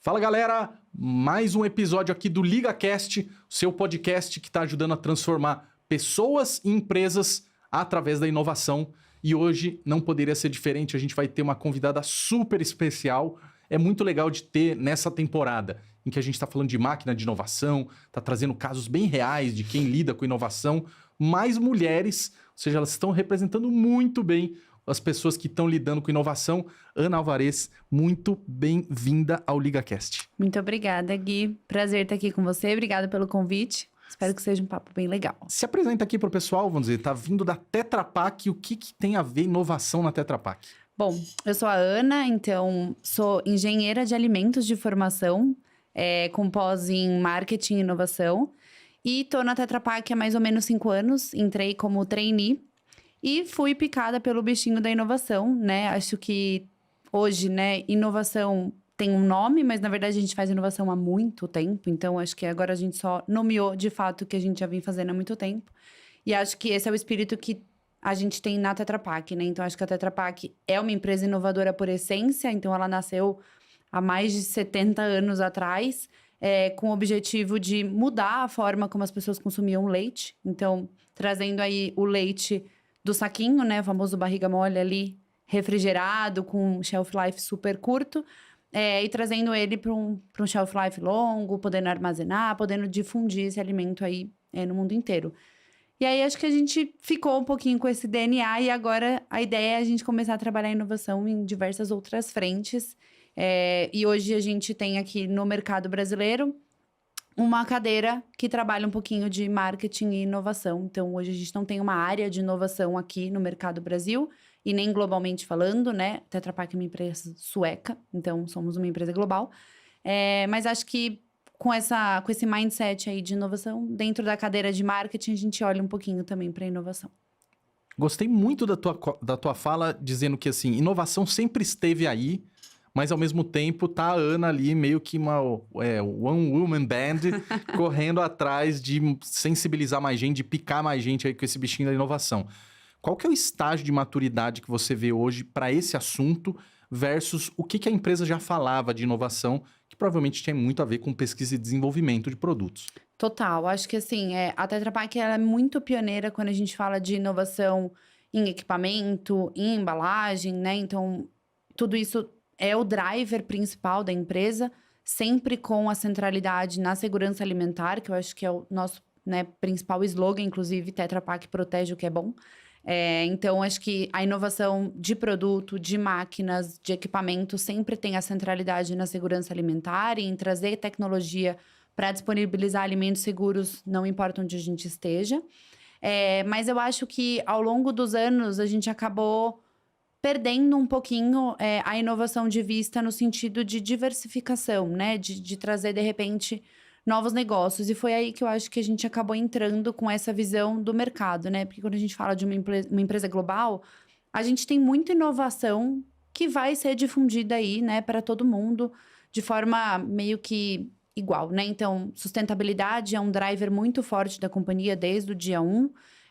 Fala galera, mais um episódio aqui do LigaCast, seu podcast que está ajudando a transformar pessoas e empresas através da inovação. E hoje não poderia ser diferente, a gente vai ter uma convidada super especial. É muito legal de ter nessa temporada, em que a gente está falando de máquina de inovação, está trazendo casos bem reais de quem lida com inovação, mais mulheres, ou seja, elas estão representando muito bem as pessoas que estão lidando com inovação. Ana Alvarez, muito bem-vinda ao LigaCast. Muito obrigada, Gui. Prazer estar aqui com você. Obrigada pelo convite. Espero que seja um papo bem legal. Se apresenta aqui para o pessoal, vamos dizer, tá vindo da Tetra Pak, o que tem a ver inovação na Tetra Pak? Bom, eu sou a Ana, então sou engenheira de alimentos de formação, com pós em marketing e inovação. E estou na Tetra Pak há mais ou menos 5 anos, entrei como trainee. E fui picada pelo bichinho da inovação, né? Acho que hoje, né, inovação tem um nome, mas na verdade a gente faz inovação há muito tempo. Então, acho que agora a gente só nomeou de fato o que a gente já vem fazendo há muito tempo. E acho que esse é o espírito que a gente tem na Tetra Pak, né? Então, acho que a Tetra Pak é uma empresa inovadora por essência. Então, ela nasceu há mais de 70 anos atrás, com o objetivo de mudar a forma como as pessoas consumiam leite. Então, trazendo aí o leite do saquinho, né, o famoso barriga mole ali, refrigerado, com um shelf life super curto, e trazendo ele para um shelf life longo, podendo armazenar, podendo difundir esse alimento aí no mundo inteiro. E aí, acho que a gente ficou um pouquinho com esse DNA e agora a ideia é a gente começar a trabalhar inovação em diversas outras frentes. E hoje a gente tem aqui no mercado brasileiro uma cadeira que trabalha um pouquinho de marketing e inovação. Então, hoje a gente não tem uma área de inovação aqui no mercado Brasil e nem globalmente falando, né? Tetra Pak é uma empresa sueca, então somos uma empresa global. Mas acho que com esse mindset aí de inovação, dentro da cadeira de marketing, a gente olha um pouquinho também para inovação. Gostei muito da tua fala, dizendo que, assim, inovação sempre esteve aí, mas ao mesmo tempo tá a Ana ali meio que uma one woman band correndo atrás de sensibilizar mais gente, de picar mais gente aí com esse bichinho da inovação. Qual que é o estágio de maturidade que você vê hoje para esse assunto versus o que a empresa já falava de inovação, que provavelmente tem muito a ver com pesquisa e desenvolvimento de produtos? Total, acho que assim, a Tetra Pak ela é muito pioneira quando a gente fala de inovação em equipamento, em embalagem, né? Então, tudo isso é o driver principal da empresa, sempre com a centralidade na segurança alimentar, que eu acho que é o nosso, né, principal slogan, inclusive, Tetra Pak protege o que é bom. Então, acho que a inovação de produto, de máquinas, de equipamento, sempre tem a centralidade na segurança alimentar e em trazer tecnologia para disponibilizar alimentos seguros, não importa onde a gente esteja. Mas eu acho que, ao longo dos anos, a gente acabou perdendo um pouquinho a inovação de vista no sentido de diversificação, né? De trazer, de repente, novos negócios. E foi aí que eu acho que a gente acabou entrando com essa visão do mercado, né? Porque quando a gente fala de uma empresa global, a gente tem muita inovação que vai ser difundida aí, né? Para todo mundo, de forma meio que igual, né? Então, sustentabilidade é um driver muito forte da companhia desde o dia 1.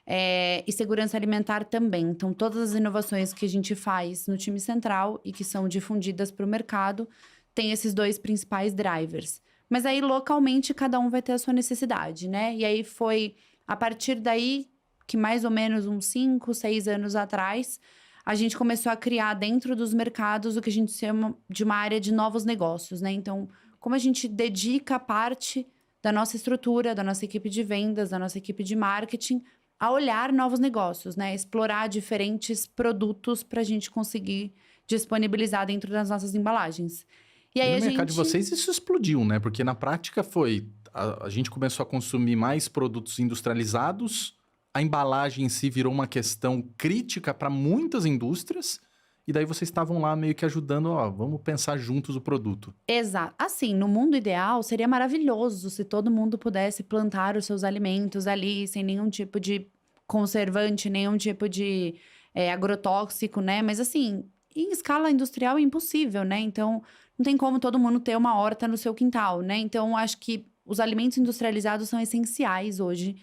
E segurança alimentar também. Então, todas as inovações que a gente faz no time central e que são difundidas para o mercado, tem esses 2 principais drivers. Mas aí, localmente, cada um vai ter a sua necessidade, né? E aí, foi a partir daí que mais ou menos uns 5, 6 anos atrás, a gente começou a criar dentro dos mercados o que a gente chama de uma área de novos negócios, né? Então, como a gente dedica parte da nossa estrutura, da nossa equipe de vendas, da nossa equipe de marketing a olhar novos negócios, né? Explorar diferentes produtos para a gente conseguir disponibilizar dentro das nossas embalagens. E aí no mercado de vocês isso explodiu, né? Porque na prática a gente começou a consumir mais produtos industrializados, a embalagem em si virou uma questão crítica para muitas indústrias, e daí vocês estavam lá meio que ajudando, vamos pensar juntos o produto. Exato. Assim, no mundo ideal, seria maravilhoso se todo mundo pudesse plantar os seus alimentos ali, sem nenhum tipo de conservante, nenhum tipo de agrotóxico, né? Mas assim, em escala industrial é impossível, né? Então, não tem como todo mundo ter uma horta no seu quintal, né? Então, acho que os alimentos industrializados são essenciais hoje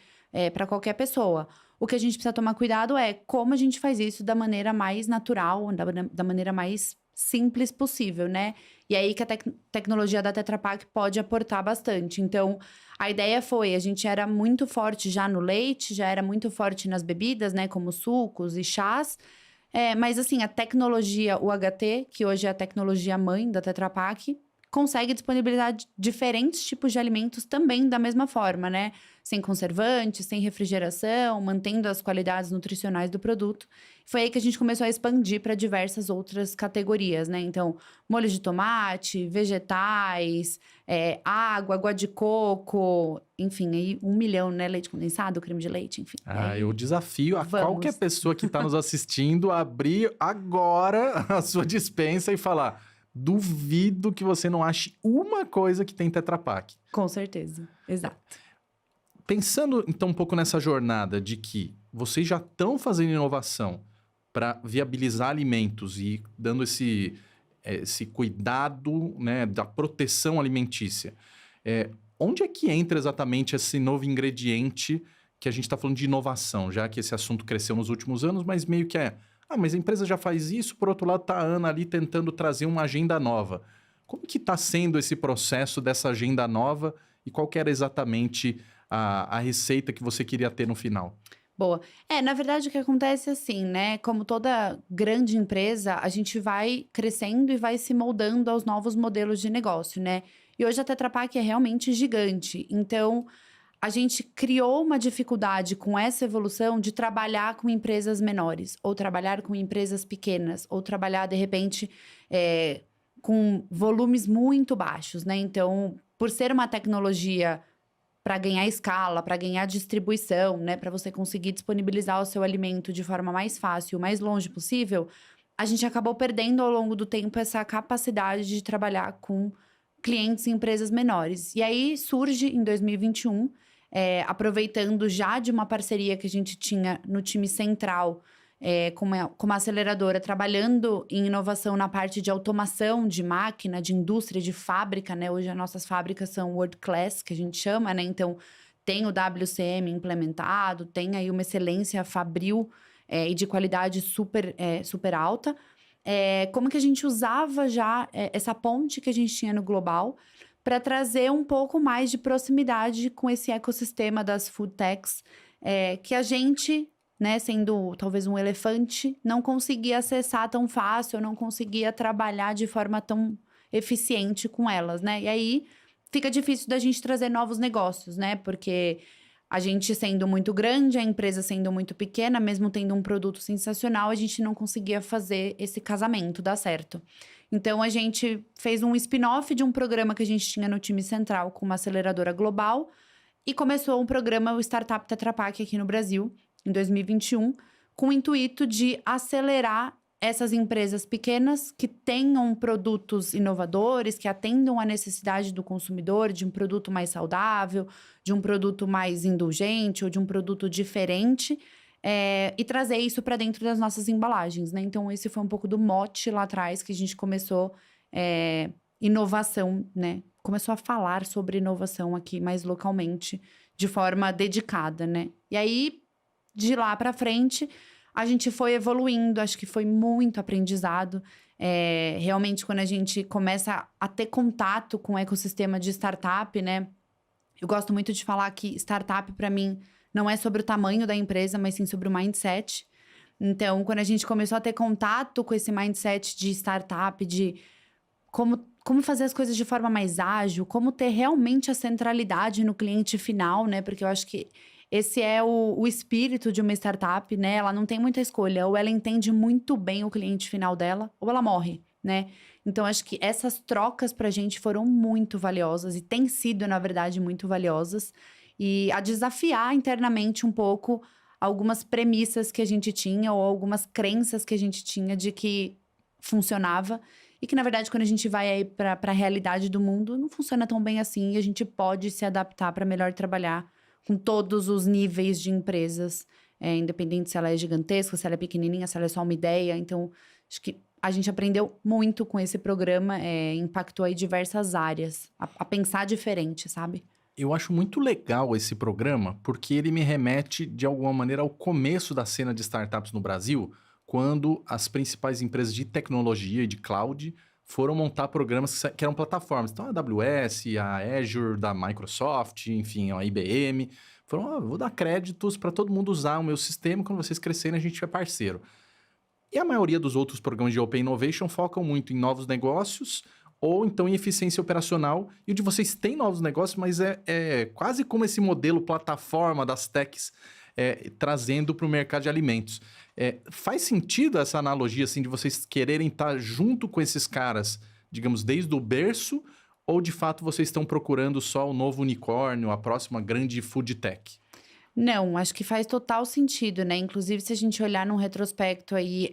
para qualquer pessoa. O que a gente precisa tomar cuidado é como a gente faz isso da maneira mais natural, da maneira mais simples possível, né? E aí que a tecnologia da Tetra Pak pode aportar bastante. Então, a ideia foi, a gente era muito forte já no leite, já era muito forte nas bebidas, né? Como sucos e chás. Mas assim, a tecnologia UHT, que hoje é a tecnologia mãe da Tetra Pak, consegue disponibilizar diferentes tipos de alimentos também da mesma forma, né? Sem conservantes, sem refrigeração, mantendo as qualidades nutricionais do produto. Foi aí que a gente começou a expandir para diversas outras categorias, né? Então, molho de tomate, vegetais, água de coco, enfim, aí 1 milhão, né? Leite condensado, creme de leite, enfim. Eu desafio a vamos. qualquer pessoa que está nos assistindo a abrir agora a sua despensa e falar: duvido que você não ache uma coisa que tem Tetra Pak. Com certeza, exato. Pensando então um pouco nessa jornada de que vocês já estão fazendo inovação para viabilizar alimentos e dando esse cuidado, né, da proteção alimentícia, onde é que entra exatamente esse novo ingrediente que a gente está falando de inovação, já que esse assunto cresceu nos últimos anos, mas meio que mas a empresa já faz isso, por outro lado está a Ana ali tentando trazer uma agenda nova. Como que está sendo esse processo dessa agenda nova e qual que era exatamente a receita que você queria ter no final? Boa. Na verdade, o que acontece é assim, né? Como toda grande empresa, a gente vai crescendo e vai se moldando aos novos modelos de negócio, né? E hoje a Tetra Pak é realmente gigante. Então, a gente criou uma dificuldade com essa evolução de trabalhar com empresas menores, ou trabalhar com empresas pequenas, ou trabalhar, de repente, com volumes muito baixos, né? Então, por ser uma tecnologia para ganhar escala, para ganhar distribuição, né? Para você conseguir disponibilizar o seu alimento de forma mais fácil, o mais longe possível, a gente acabou perdendo ao longo do tempo essa capacidade de trabalhar com clientes e empresas menores. E aí surge, em 2021, aproveitando já de uma parceria que a gente tinha no time central, com uma aceleradora, trabalhando em inovação na parte de automação de máquina, de indústria, de fábrica, né? Hoje as nossas fábricas são world class, que a gente chama, né? Então, tem o WCM implementado, tem aí uma excelência fabril e de qualidade super alta. Como que a gente usava já essa ponte que a gente tinha no global para trazer um pouco mais de proximidade com esse ecossistema das food techs, que a gente, né, sendo talvez um elefante, não conseguia acessar tão fácil, não conseguia trabalhar de forma tão eficiente com elas, né? E aí fica difícil da gente trazer novos negócios, né? Porque a gente sendo muito grande, a empresa sendo muito pequena, mesmo tendo um produto sensacional, a gente não conseguia fazer esse casamento dar certo. Então, a gente fez um spin-off de um programa que a gente tinha no time central com uma aceleradora global e começou um programa, o Startup Tetra Pak, aqui no Brasil, em 2021, com o intuito de acelerar essas empresas pequenas que tenham produtos inovadores, que atendam à necessidade do consumidor de um produto mais saudável, de um produto mais indulgente ou de um produto diferente, e trazer isso para dentro das nossas embalagens, né? Então, esse foi um pouco do mote lá atrás que a gente começou inovação, né? Começou a falar sobre inovação aqui mais localmente, de forma dedicada, né? E aí, de lá para frente, a gente foi evoluindo, acho que foi muito aprendizado. Realmente, quando a gente começa a ter contato com o ecossistema de startup, né? Eu gosto muito de falar que startup, para mim, não é sobre o tamanho da empresa, mas sim sobre o mindset. Então, quando a gente começou a ter contato com esse mindset de startup, de como fazer as coisas de forma mais ágil, como ter realmente a centralidade no cliente final, né? Porque eu acho que esse é o espírito de uma startup, né? Ela não tem muita escolha. Ou ela entende muito bem o cliente final dela, ou ela morre, né? Então, acho que essas trocas pra gente foram muito valiosas. E têm sido, na verdade, muito valiosas. E a desafiar internamente um pouco algumas premissas que a gente tinha, ou algumas crenças que a gente tinha de que funcionava. E que, na verdade, quando a gente vai aí pra realidade do mundo, não funciona tão bem assim. E a gente pode se adaptar para melhor trabalhar com todos os níveis de empresas, independente se ela é gigantesca, se ela é pequenininha, se ela é só uma ideia. Então, acho que a gente aprendeu muito com esse programa, impactou aí diversas áreas, a pensar diferente, sabe? Eu acho muito legal esse programa, porque ele me remete, de alguma maneira, ao começo da cena de startups no Brasil, quando as principais empresas de tecnologia e de cloud foram montar programas que eram plataformas. Então, a AWS, a Azure da Microsoft, enfim, a IBM, falaram, vou dar créditos para todo mundo usar o meu sistema, quando vocês crescerem a gente é parceiro. E a maioria dos outros programas de Open Innovation focam muito em novos negócios ou então em eficiência operacional. E o de vocês tem novos negócios, mas é quase como esse modelo plataforma das techs trazendo para o mercado de alimentos. Faz sentido essa analogia assim, de vocês quererem estar junto com esses caras, digamos, desde o berço, ou de fato vocês estão procurando só o novo unicórnio, a próxima grande food tech? Não, acho que faz total sentido, né? Inclusive, se a gente olhar num retrospecto aí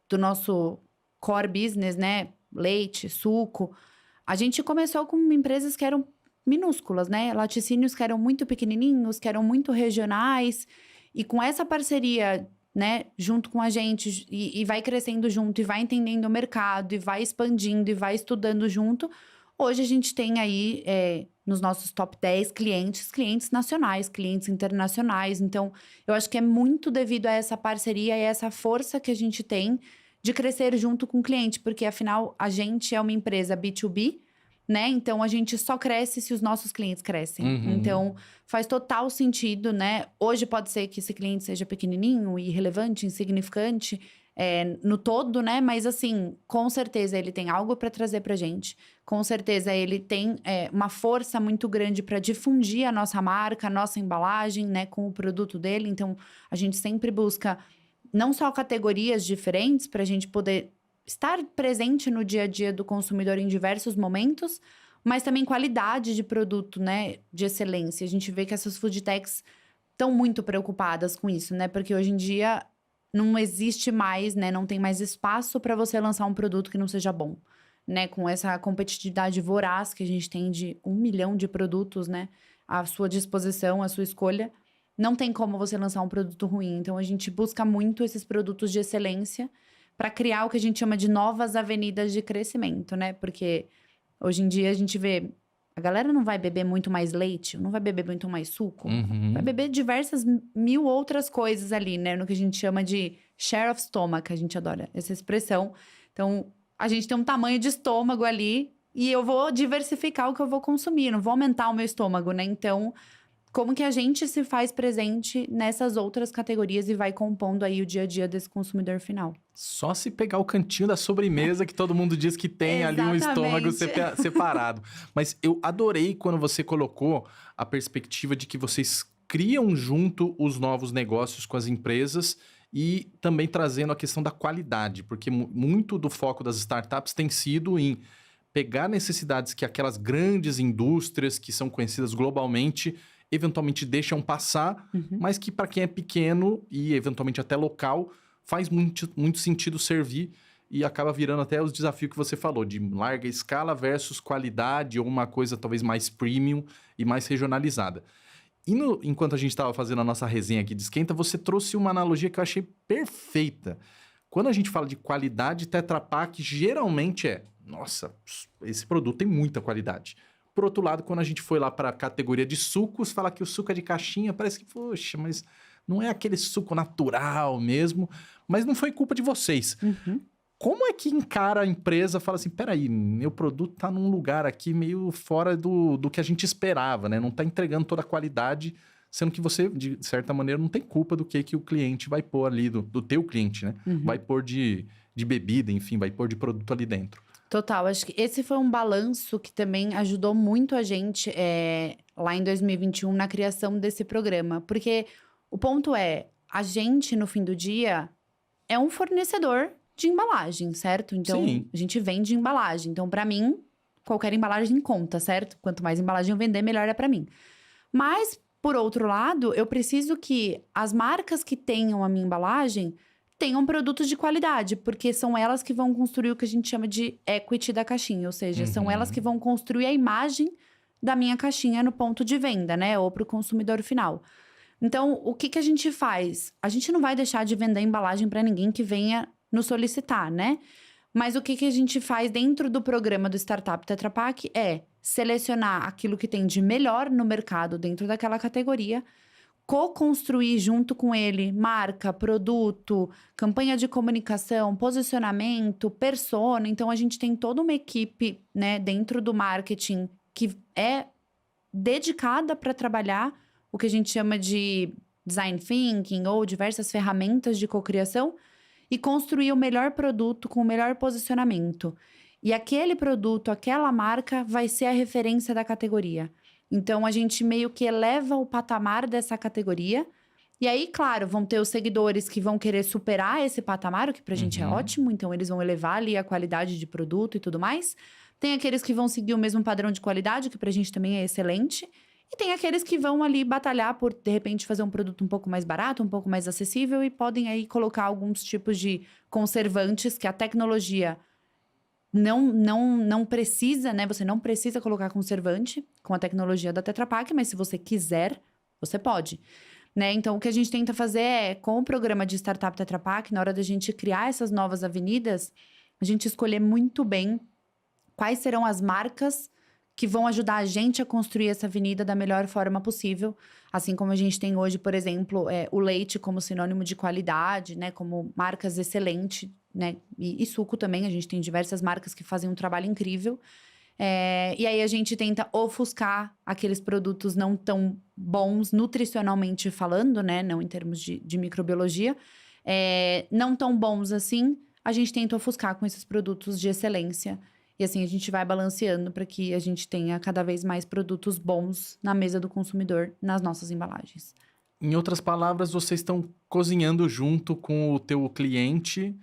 do nosso core business, né? Leite, suco, a gente começou com empresas que eram minúsculas, né? Laticínios que eram muito pequenininhos, que eram muito regionais. E com essa parceria, né? Junto com a gente, e vai crescendo junto, e vai entendendo o mercado, e vai expandindo, e vai estudando junto. Hoje a gente tem aí, nos nossos top 10 clientes nacionais, clientes internacionais. Então, eu acho que é muito devido a essa parceria e essa força que a gente tem de crescer junto com o cliente. Porque, afinal, a gente é uma empresa B2B, né? Então, a gente só cresce se os nossos clientes crescem. Uhum. Então, faz total sentido, né? Hoje pode ser que esse cliente seja pequenininho, irrelevante, insignificante, no todo, né? Mas, assim, com certeza ele tem algo para trazer pra gente. Com certeza ele tem uma força muito grande para difundir a nossa marca, a nossa embalagem, né? Com o produto dele. Então, a gente sempre busca não só categorias diferentes para a gente poder estar presente no dia a dia do consumidor em diversos momentos, mas também qualidade de produto, né? De excelência. A gente vê que essas food techs estão muito preocupadas com isso, né? Porque hoje em dia não existe mais, né? Não tem mais espaço para você lançar um produto que não seja bom, né? Com essa competitividade voraz que a gente tem de 1 milhão de produtos, né? À sua disposição, à sua escolha. Não tem como você lançar um produto ruim. Então, a gente busca muito esses produtos de excelência para criar o que a gente chama de novas avenidas de crescimento, né? Porque hoje em dia a gente vê... A galera não vai beber muito mais leite, não vai beber muito mais suco. Uhum. Vai beber diversas mil outras coisas ali, né? No que a gente chama de share of stomach, a gente adora essa expressão. Então, a gente tem um tamanho de estômago ali e eu vou diversificar o que eu vou consumir, não vou aumentar o meu estômago, né? Então, como que a gente se faz presente nessas outras categorias e vai compondo aí o dia a dia desse consumidor final? Só se pegar o cantinho da sobremesa que todo mundo diz que tem ali um estômago separado. Mas eu adorei quando você colocou a perspectiva de que vocês criam junto os novos negócios com as empresas e também trazendo a questão da qualidade, porque muito do foco das startups tem sido em pegar necessidades que aquelas grandes indústrias que são conhecidas globalmente eventualmente deixam passar, mas que para quem é pequeno e eventualmente até local, faz muito sentido servir e acaba virando até os desafios que você falou, de larga escala versus qualidade ou uma coisa talvez mais premium e mais regionalizada. E enquanto a gente estava fazendo a nossa resenha aqui de Esquenta, você trouxe uma analogia que eu achei perfeita. Quando a gente fala de qualidade, Tetra Pak geralmente nossa, esse produto tem muita qualidade. Por outro lado, quando a gente foi lá para a categoria de sucos, falar que o suco é de caixinha, parece que, poxa, mas não é aquele suco natural mesmo. Mas não foi culpa de vocês. Como é que encara a empresa, fala assim, peraí, meu produto tá num lugar aqui meio fora do que a gente esperava, né? Não tá entregando toda a qualidade, sendo que você, de certa maneira, não tem culpa do que o cliente vai pôr ali, do teu cliente, né? Vai pôr de bebida, enfim, vai pôr de produto ali dentro. Total, acho que esse foi um balanço que também ajudou muito a gente lá em 2021 na criação desse programa. Porque o ponto a gente, no fim do dia, é um fornecedor de embalagem, certo? Então, Sim. A gente vende embalagem. Então, para mim, qualquer embalagem conta, certo? Quanto mais embalagem eu vender, melhor é para mim. Mas, por outro lado, eu preciso que as marcas que tenham a minha embalagem tenham produtos de qualidade, porque são elas que vão construir o que a gente chama de equity da caixinha, ou seja, são elas que vão construir a imagem da minha caixinha no ponto de venda, né? Ou para o consumidor final. Então, o que a gente faz? A gente não vai deixar de vender embalagem para ninguém que venha nos solicitar, né? Mas o que a gente faz dentro do programa do Startup Tetra Pak é selecionar aquilo que tem de melhor no mercado dentro daquela categoria, co-construir junto com ele marca, produto, campanha de comunicação, posicionamento, persona. Então, a gente tem toda uma equipe, né, dentro do marketing que é dedicada para trabalhar o que a gente chama de design thinking ou diversas ferramentas de cocriação e construir o melhor produto com o melhor posicionamento. E aquele produto, aquela marca vai ser a referência da categoria. Então, a gente meio que eleva o patamar dessa categoria. E aí, claro, vão ter os seguidores que vão querer superar esse patamar, o que pra gente é ótimo. Então, eles vão elevar ali a qualidade de produto e tudo mais. Tem aqueles que vão seguir o mesmo padrão de qualidade, que pra gente também é excelente. E tem aqueles que vão ali batalhar por, de repente, fazer um produto um pouco mais barato, um pouco mais acessível. E podem aí colocar alguns tipos de conservantes que a tecnologia não precisa, né? Você não precisa colocar conservante com a tecnologia da Tetra Pak, mas se você quiser, você pode, né? Então, o que a gente tenta fazer é, com o programa de Startup Tetra Pak, na hora da gente criar essas novas avenidas, a gente escolher muito bem quais serão as marcas que vão ajudar a gente a construir essa avenida da melhor forma possível. Assim como a gente tem hoje, por exemplo, o leite como sinônimo de qualidade, né? Como marcas excelentes, né? E suco também, a gente tem diversas marcas que fazem um trabalho incrível. E aí a gente tenta ofuscar aqueles produtos não tão bons, nutricionalmente falando, né? Não em termos de microbiologia. Não tão bons assim, a gente tenta ofuscar com esses produtos de excelência. E assim, a gente vai balanceando para que a gente tenha cada vez mais produtos bons na mesa do consumidor, nas nossas embalagens. Em outras palavras, vocês estão cozinhando junto com o teu cliente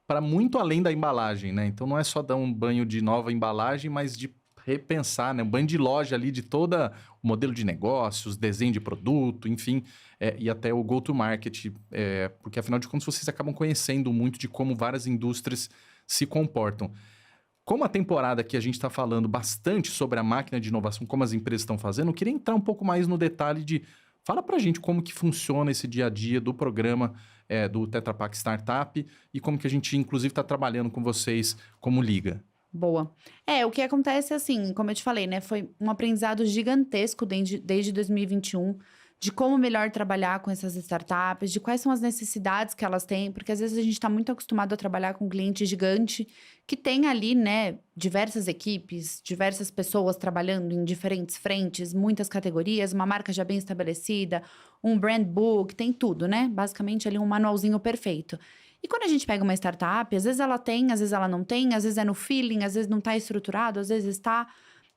para muito além da embalagem, né? Então, não é só dar um banho de nova embalagem, mas de repensar, né? Um banho de loja ali de todo o modelo de negócios, desenho de produto, enfim, e até o go-to-market, porque afinal de contas vocês acabam conhecendo muito de como várias indústrias se comportam. Como a temporada aqui a gente está falando bastante sobre a máquina de inovação, como as empresas estão fazendo, eu queria entrar um pouco mais no detalhe de... Fala pra gente como que funciona esse dia a dia do programa do Tetra Pak Startup e como que a gente, inclusive, está trabalhando com vocês como liga. Boa. O que acontece assim, como eu te falei, né? Foi um aprendizado gigantesco desde 2021 de como melhor trabalhar com essas startups, de quais são as necessidades que elas têm, porque às vezes a gente está muito acostumado a trabalhar com um cliente gigante que tem ali, né, diversas equipes, diversas pessoas trabalhando em diferentes frentes, muitas categorias, uma marca já bem estabelecida, um brand book, tem tudo, né? Basicamente ali um manualzinho perfeito. E quando a gente pega uma startup, às vezes ela tem, às vezes ela não tem, às vezes é no feeling, às vezes não está estruturado, às vezes está.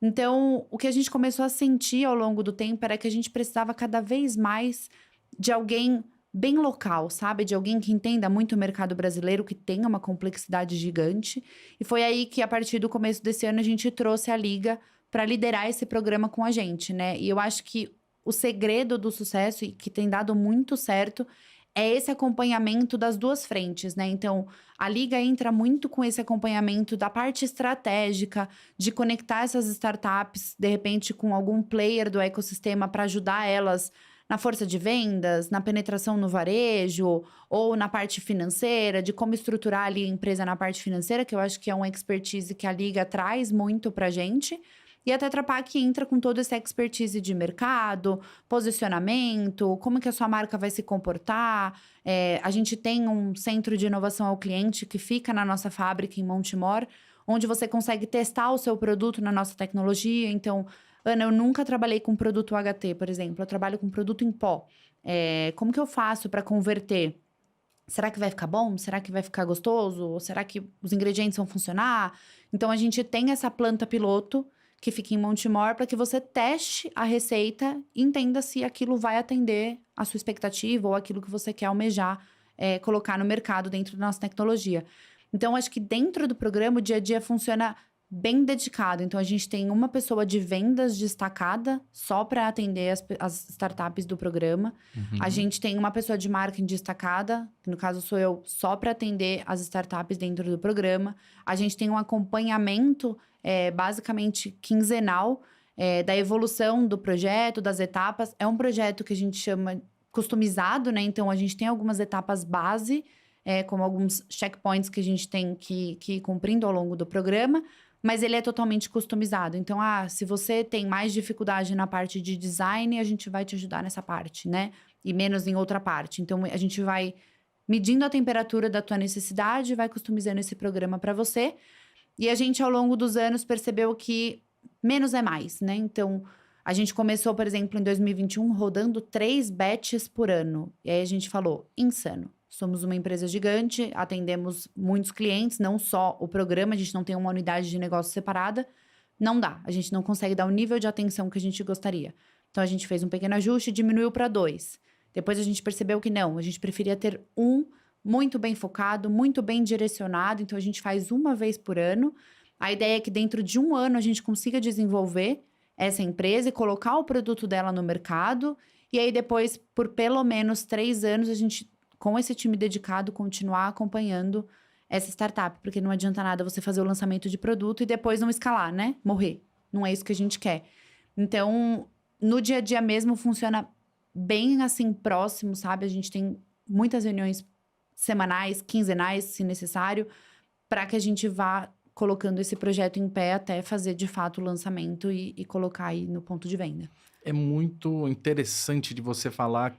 Então, o que a gente começou a sentir ao longo do tempo era que a gente precisava cada vez mais de alguém bem local, sabe? De alguém que entenda muito o mercado brasileiro, que tenha uma complexidade gigante. E foi aí que, a partir do começo desse ano, a gente trouxe a Liga para liderar esse programa com a gente, né? E eu acho que o segredo do sucesso, e que tem dado muito certo, é esse acompanhamento das duas frentes, né? Então, a Liga entra muito com esse acompanhamento da parte estratégica, de conectar essas startups, de repente, com algum player do ecossistema para ajudar elas na força de vendas, na penetração no varejo, ou na parte financeira, de como estruturar ali a empresa na parte financeira, que eu acho que é uma expertise que a Liga traz muito para a gente. E a Tetra Pak entra com toda essa expertise de mercado, posicionamento, como que a sua marca vai se comportar. A gente tem um centro de inovação ao cliente que fica na nossa fábrica em Montemor, onde você consegue testar o seu produto na nossa tecnologia. Então, Ana, eu nunca trabalhei com produto UHT, por exemplo. Eu trabalho com produto em pó. Como que eu faço para converter? Será que vai ficar bom? Será que vai ficar gostoso? Ou será que os ingredientes vão funcionar? Então, a gente tem essa planta piloto que fica em Montemor, para que você teste a receita e entenda se aquilo vai atender a sua expectativa ou aquilo que você quer almejar colocar no mercado dentro da nossa tecnologia. Então, acho que dentro do programa, o dia a dia funciona bem dedicado. Então, a gente tem uma pessoa de vendas destacada só para atender as startups do programa. A gente tem uma pessoa de marketing destacada, que no caso sou eu, só para atender as startups dentro do programa. A gente tem um acompanhamento basicamente quinzenal da evolução do projeto, das etapas. É um projeto que a gente chama customizado, né? Então, a gente tem algumas etapas base, como alguns checkpoints que a gente tem que ir cumprindo ao longo do programa, mas ele é totalmente customizado. Então, se você tem mais dificuldade na parte de design, a gente vai te ajudar nessa parte, né? e menos em outra parte. Então, a gente vai medindo a temperatura da tua necessidade, vai customizando esse programa para você. E a gente, ao longo dos anos, percebeu que menos é mais, né? Então, a gente começou, por exemplo, em 2021, rodando 3 batches por ano. E aí a gente falou, insano. Somos uma empresa gigante, atendemos muitos clientes, não só o programa, a gente não tem uma unidade de negócio separada. Não dá, a gente não consegue dar o nível de atenção que a gente gostaria. Então, a gente fez um pequeno ajuste e diminuiu para 2. Depois, a gente percebeu que não, a gente preferia ter um muito bem focado, muito bem direcionado. Então, a gente faz uma vez por ano. A ideia é que dentro de um ano a gente consiga desenvolver essa empresa e colocar o produto dela no mercado. E aí, depois, por pelo menos 3 anos, a gente, com esse time dedicado, continuar acompanhando essa startup. Porque não adianta nada você fazer o lançamento de produto e depois não escalar, né? Morrer. Não é isso que a gente quer. Então, no dia a dia mesmo, funciona bem assim, próximo, sabe? A gente tem muitas reuniões semanais, quinzenais, se necessário, para que a gente vá colocando esse projeto em pé até fazer, de fato, o lançamento e colocar aí no ponto de venda. É muito interessante de você falar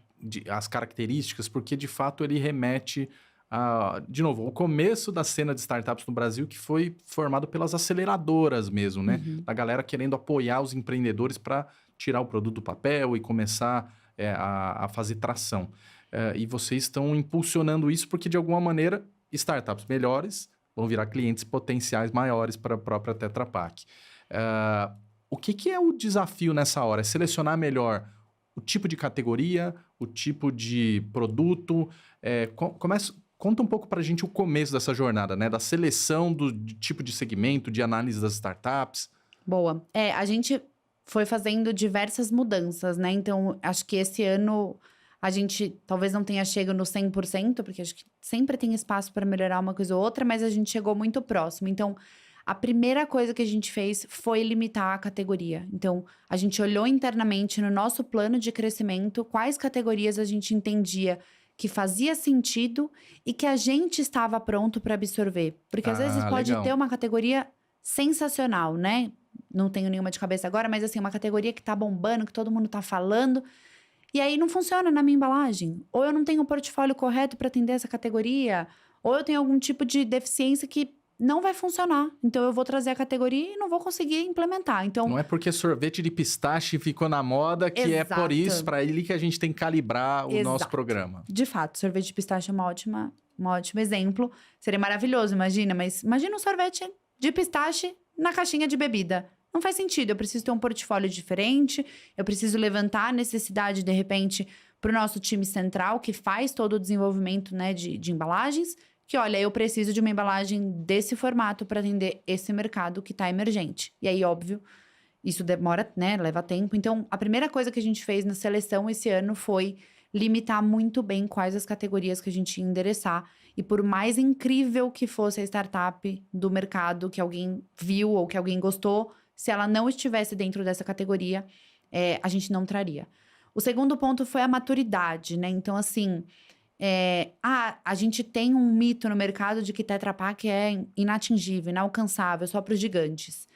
as características, porque, de fato, ele remete a, de novo, o começo da cena de startups no Brasil, que foi formado pelas aceleradoras mesmo, né? Da galera querendo apoiar os empreendedores para tirar o produto do papel e começar a fazer tração. E vocês estão impulsionando isso porque, de alguma maneira, startups melhores vão virar clientes potenciais maiores para a própria Tetra Pak. O que é o desafio nessa hora? É selecionar melhor o tipo de categoria, o tipo de produto? Conta um pouco para a gente o começo dessa jornada, né? Da seleção do tipo de segmento, de análise das startups. Boa. A gente foi fazendo diversas mudanças, né? Então, acho que esse ano a gente talvez não tenha chegado no 100%, porque acho que sempre tem espaço para melhorar uma coisa ou outra, mas a gente chegou muito próximo. Então, a primeira coisa que a gente fez foi limitar a categoria. Então, a gente olhou internamente no nosso plano de crescimento quais categorias a gente entendia que fazia sentido e que a gente estava pronto para absorver. Porque às vezes pode legal. ter uma categoria sensacional, né? Não tenho nenhuma de cabeça agora, mas assim, uma categoria que tá bombando, que todo mundo tá falando. E aí não funciona na minha embalagem. Ou eu não tenho o portfólio correto para atender essa categoria, ou eu tenho algum tipo de deficiência que não vai funcionar. Então eu vou trazer a categoria e não vou conseguir implementar. Então, não é porque sorvete de pistache ficou na moda que Exato. É por isso, para ele que a gente tem que calibrar o nosso Exato. programa. De fato, sorvete de pistache é um ótimo exemplo. Seria maravilhoso, imagina. Mas imagina um sorvete de pistache na caixinha de bebida. Não faz sentido, eu preciso ter um portfólio diferente, eu preciso levantar a necessidade, de repente, para o nosso time central, que faz todo o desenvolvimento, né, de embalagens, que olha, eu preciso de uma embalagem desse formato para atender esse mercado que está emergente. E aí, óbvio, isso demora, né, leva tempo. Então, a primeira coisa que a gente fez na seleção esse ano foi limitar muito bem quais as categorias que a gente ia endereçar. E por mais incrível que fosse a startup do mercado, que alguém viu ou que alguém gostou, se ela não estivesse dentro dessa categoria, a gente não traria. O segundo ponto foi a maturidade, né? Então, assim, a gente tem um mito no mercado de que Tetra Pak é inatingível, inalcançável, só para os gigantes.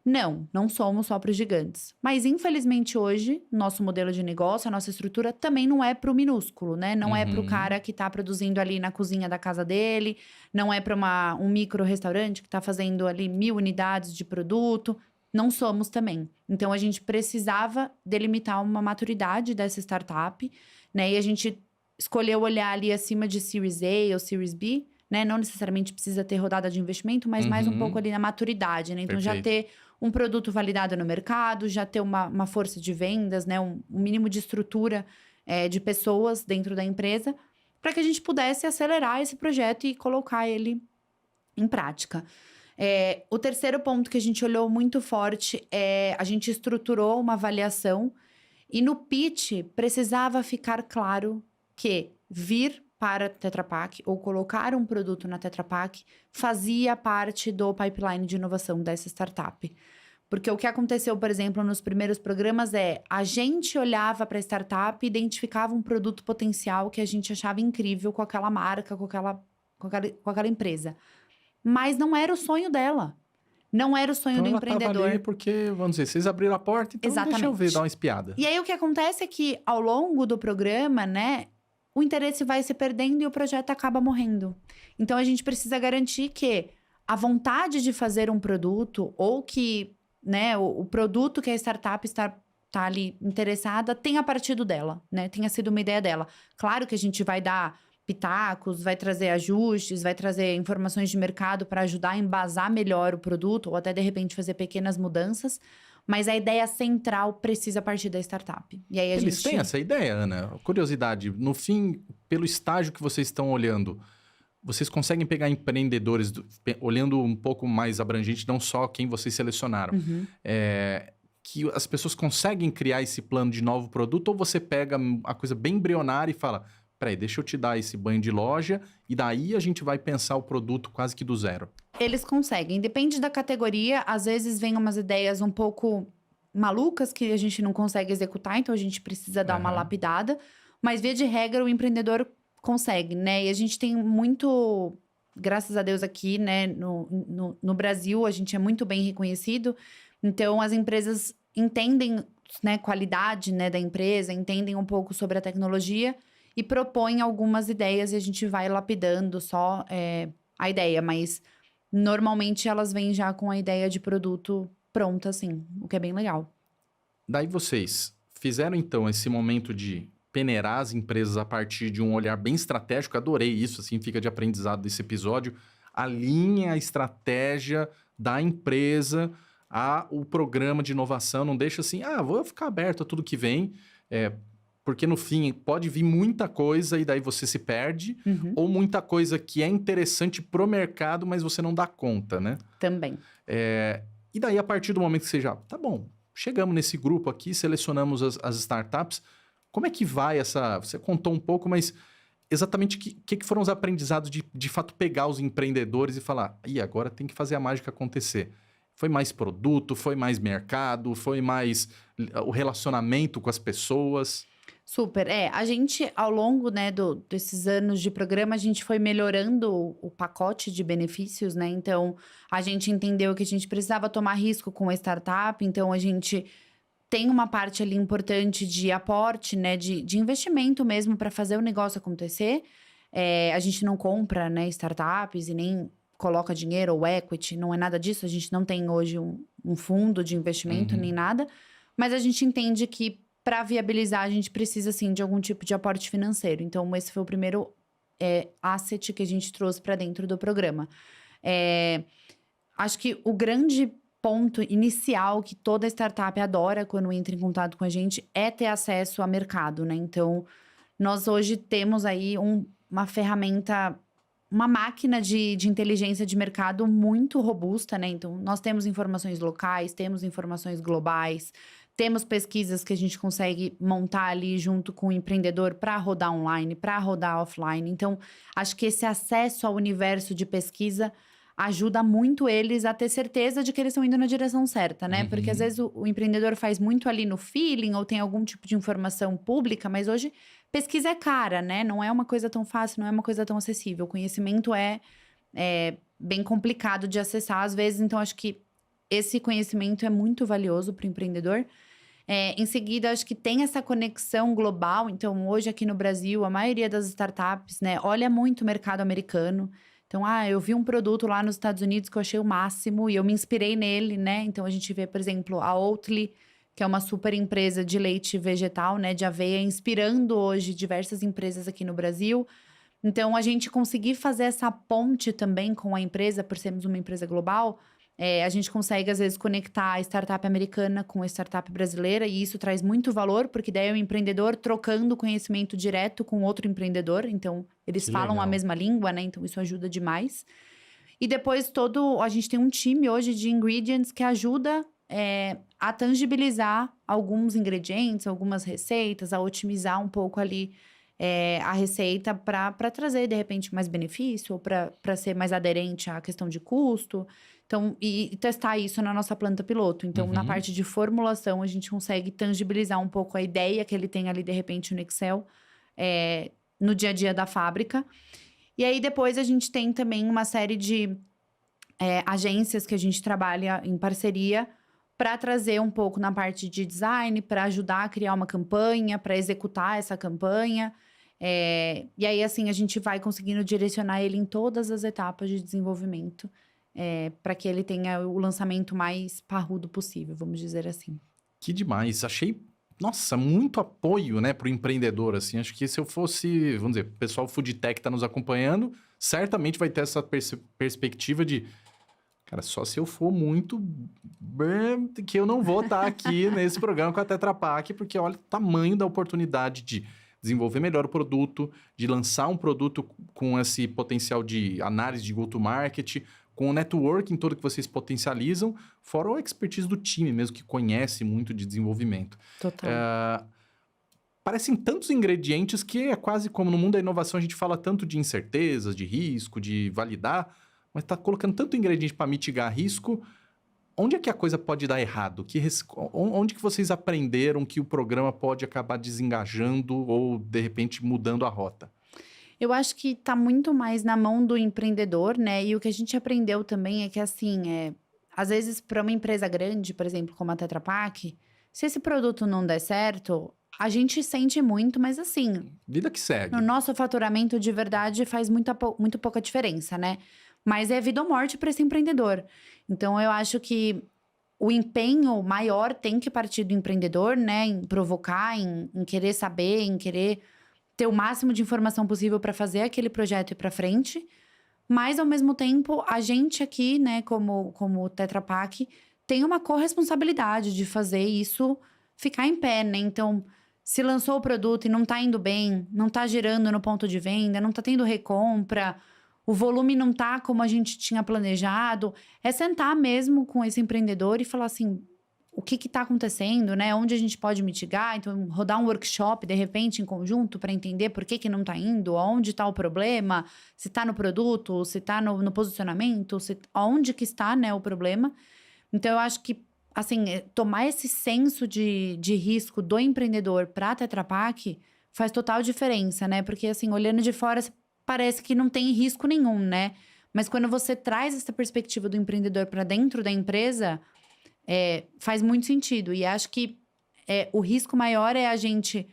Não somos só para os gigantes. Mas, infelizmente, hoje, nosso modelo de negócio, a nossa estrutura também não é para o minúsculo, né? Não é para o cara que está produzindo ali na cozinha da casa dele, não é para um micro restaurante que está fazendo ali 1000 unidades de produto. Não somos também. Então, a gente precisava delimitar uma maturidade dessa startup, né? E a gente escolheu olhar ali acima de Series A ou Series B, né? Não necessariamente precisa ter rodada de investimento, mas mais um pouco ali na maturidade, né? Então, Perfeito. já ter um produto validado no mercado, já ter uma força de vendas, né? Um mínimo de estrutura de pessoas dentro da empresa, para que a gente pudesse acelerar esse projeto e colocar ele em prática. O terceiro ponto que a gente olhou muito forte a gente estruturou uma avaliação e no pitch precisava ficar claro que vir para a Tetra Pak ou colocar um produto na Tetra Pak fazia parte do pipeline de inovação dessa startup. Porque o que aconteceu, por exemplo, nos primeiros programas a gente olhava para a startup e identificava um produto potencial que a gente achava incrível com aquela marca, com aquela empresa. Mas não era o sonho dela. Não era o sonho Então do ela tava empreendedor. ali porque, vamos dizer, vocês abriram a porta, então deixa eu ver, Exatamente. dar uma espiada. E aí o que acontece é que ao longo do programa, né, o interesse vai se perdendo e o projeto acaba morrendo. Então a gente precisa garantir que a vontade de fazer um produto ou que, né, o produto que a startup tá ali interessada tenha partido dela, né, tenha sido uma ideia dela. Claro que a gente vai dar pitacos, vai trazer ajustes, vai trazer informações de mercado para ajudar a embasar melhor o produto ou até de repente fazer pequenas mudanças. Mas a ideia central precisa partir da startup. E aí Eles têm essa ideia, Ana? Curiosidade, no fim, pelo estágio que vocês estão olhando, vocês conseguem pegar empreendedores, olhando um pouco mais abrangente, não só quem vocês selecionaram, Uhum. que as pessoas conseguem criar esse plano de novo produto, ou você pega a coisa bem embrionária e fala, peraí, deixa eu te dar esse banho de loja, e daí a gente vai pensar o produto quase que do zero. Eles conseguem. Depende da categoria. Às vezes vem umas ideias um pouco malucas que a gente não consegue executar, então a gente precisa dar uma Aham. lapidada. Mas, via de regra, o empreendedor consegue, né? E a gente tem muito, graças a Deus aqui, né, no Brasil, a gente é muito bem reconhecido. Então, as empresas entendem, né, qualidade, né, da empresa, entendem um pouco sobre a tecnologia e propõem algumas ideias e a gente vai lapidando só a ideia, mas normalmente elas vêm já com a ideia de produto pronta, assim, o que é bem legal. Daí vocês fizeram, então, esse momento de peneirar as empresas a partir de um olhar bem estratégico. Adorei isso, assim, fica de aprendizado desse episódio. Alinha a estratégia da empresa ao programa de inovação. Não deixa assim, vou ficar aberto a tudo que vem. Porque no fim pode vir muita coisa e daí você se perde. Uhum. Ou muita coisa que é interessante pro mercado, mas você não dá conta, né? Também. E daí, a partir do momento que você já... Tá bom, chegamos nesse grupo aqui, selecionamos as startups. Como é que vai essa... Você contou um pouco, mas exatamente o que foram os aprendizados de fato pegar os empreendedores e falar, agora tem que fazer a mágica acontecer. Foi mais produto, foi mais mercado, foi mais o relacionamento com as pessoas... Super. A gente, ao longo, né, desses anos de programa, a gente foi melhorando o pacote de benefícios, né? Então, a gente entendeu que a gente precisava tomar risco com a startup. Então, a gente tem uma parte ali importante de aporte, né? De investimento mesmo para fazer o negócio acontecer. A gente não compra, né, startups e nem coloca dinheiro ou equity. Não é nada disso. A gente não tem hoje um fundo de investimento nem nada. Mas a gente entende que para viabilizar, a gente precisa, sim, de algum tipo de aporte financeiro. Então, esse foi o primeiro asset que a gente trouxe para dentro do programa. Acho que o grande ponto inicial que toda startup adora quando entra em contato com a gente é ter acesso a mercado, né? Então, nós hoje temos aí uma ferramenta, uma máquina de inteligência de mercado muito robusta, né? Então, nós temos informações locais, temos informações globais, temos pesquisas que a gente consegue montar ali junto com o empreendedor para rodar online, para rodar offline. Então, acho que esse acesso ao universo de pesquisa ajuda muito eles a ter certeza de que eles estão indo na direção certa, né? Porque às vezes o empreendedor faz muito ali no feeling ou tem algum tipo de informação pública, mas hoje pesquisa é cara, né? Não é uma coisa tão fácil, não é uma coisa tão acessível. O conhecimento é bem complicado de acessar às vezes, então acho que esse conhecimento é muito valioso para o empreendedor. Em seguida, acho que tem essa conexão global. Então, hoje aqui no Brasil, a maioria das startups, né, olha muito o mercado americano. Então, eu vi um produto lá nos Estados Unidos que eu achei o máximo e eu me inspirei nele, né? Então, a gente vê, por exemplo, a Oatly, que é uma super empresa de leite vegetal, né, de aveia, inspirando hoje diversas empresas aqui no Brasil. Então, a gente conseguir fazer essa ponte também com a empresa, por sermos uma empresa global, a gente consegue, às vezes, conectar a startup americana com a startup brasileira, e isso traz muito valor, porque daí é o empreendedor trocando conhecimento direto com outro empreendedor. Então, eles Que falam a legal. mesma língua, né? Então, isso ajuda demais. E depois, a gente tem um time hoje de ingredients que ajuda a tangibilizar alguns ingredientes, algumas receitas, a otimizar um pouco ali a receita para trazer, de repente, mais benefício ou para ser mais aderente à questão de custo. Então, e testar isso na nossa planta piloto. Então, na parte de formulação, a gente consegue tangibilizar um pouco a ideia que ele tem ali, de repente, no Excel, no dia a dia da fábrica. E aí, depois, a gente tem também uma série de agências que a gente trabalha em parceria para trazer um pouco na parte de design, para ajudar a criar uma campanha, para executar essa campanha. E aí, assim, a gente vai conseguindo direcionar ele em todas as etapas de desenvolvimento, para que ele tenha o lançamento mais parrudo possível, vamos dizer assim. Que demais. Achei, nossa, muito apoio, né, para o empreendedor, assim. Acho que se eu fosse, vamos dizer, o pessoal Food Tech está nos acompanhando, certamente vai ter essa perspectiva de, cara, só se eu for muito que eu não vou estar aqui nesse programa com a Tetra Pak, porque olha o tamanho da oportunidade de desenvolver melhor o produto, de lançar um produto com esse potencial de análise de go-to-market, com o networking todo que vocês potencializam, fora a expertise do time mesmo, que conhece muito de desenvolvimento. Total. Parecem tantos ingredientes que é quase como no mundo da inovação a gente fala tanto de incertezas, de risco, de validar, mas está colocando tanto ingrediente para mitigar risco. Onde é que a coisa pode dar errado? Onde que vocês aprenderam que o programa pode acabar desengajando ou, de repente, mudando a rota? Eu acho que tá muito mais na mão do empreendedor, né? E o que a gente aprendeu também é que, assim, às vezes, para uma empresa grande, por exemplo, como a Tetra Pak, se esse produto não der certo, a gente sente muito, mas assim, Vida que segue. no nosso faturamento de verdade faz muito pouca diferença, né? Mas é vida ou morte para esse empreendedor. Então, eu acho que o empenho maior tem que partir do empreendedor, né? Em provocar, em querer saber, em querer ter o máximo de informação possível para fazer aquele projeto ir para frente. Mas, ao mesmo tempo, a gente aqui, né, como Tetra Pak, tem uma corresponsabilidade de fazer isso ficar em pé, né? Então, se lançou o produto e não tá indo bem, não tá girando no ponto de venda, não tá tendo recompra, o volume não tá como a gente tinha planejado, é sentar mesmo com esse empreendedor e falar assim, o que tá acontecendo, né? Onde a gente pode mitigar? Então, rodar um workshop, de repente, em conjunto, para entender por que não tá indo, onde tá o problema, se tá no produto, se tá no posicionamento, onde que está, né, o problema. Então, eu acho que, assim, tomar esse senso de risco do empreendedor para a Tetra Pak faz total diferença, né? Porque, assim, olhando de fora, parece que não tem risco nenhum, né? Mas quando você traz essa perspectiva do empreendedor para dentro da empresa, faz muito sentido. E acho que o risco maior é a gente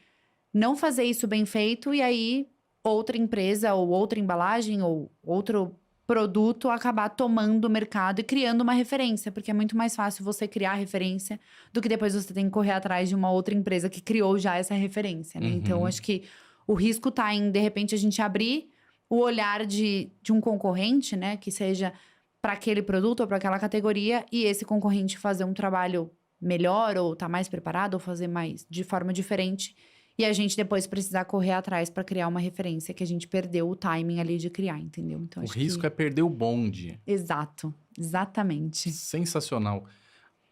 não fazer isso bem feito e aí outra empresa ou outra embalagem ou outro produto acabar tomando o mercado e criando uma referência, porque é muito mais fácil você criar a referência do que depois você tem que correr atrás de uma outra empresa que criou já essa referência, né? Então, acho que o risco tá em, de repente, a gente abrir o olhar de um concorrente, né? Que seja para aquele produto ou para aquela categoria e esse concorrente fazer um trabalho melhor ou tá mais preparado ou fazer mais de forma diferente e a gente depois precisar correr atrás para criar uma referência que a gente perdeu o timing ali de criar, entendeu? Então, O risco é perder o bonde. Exato, exatamente. Sensacional.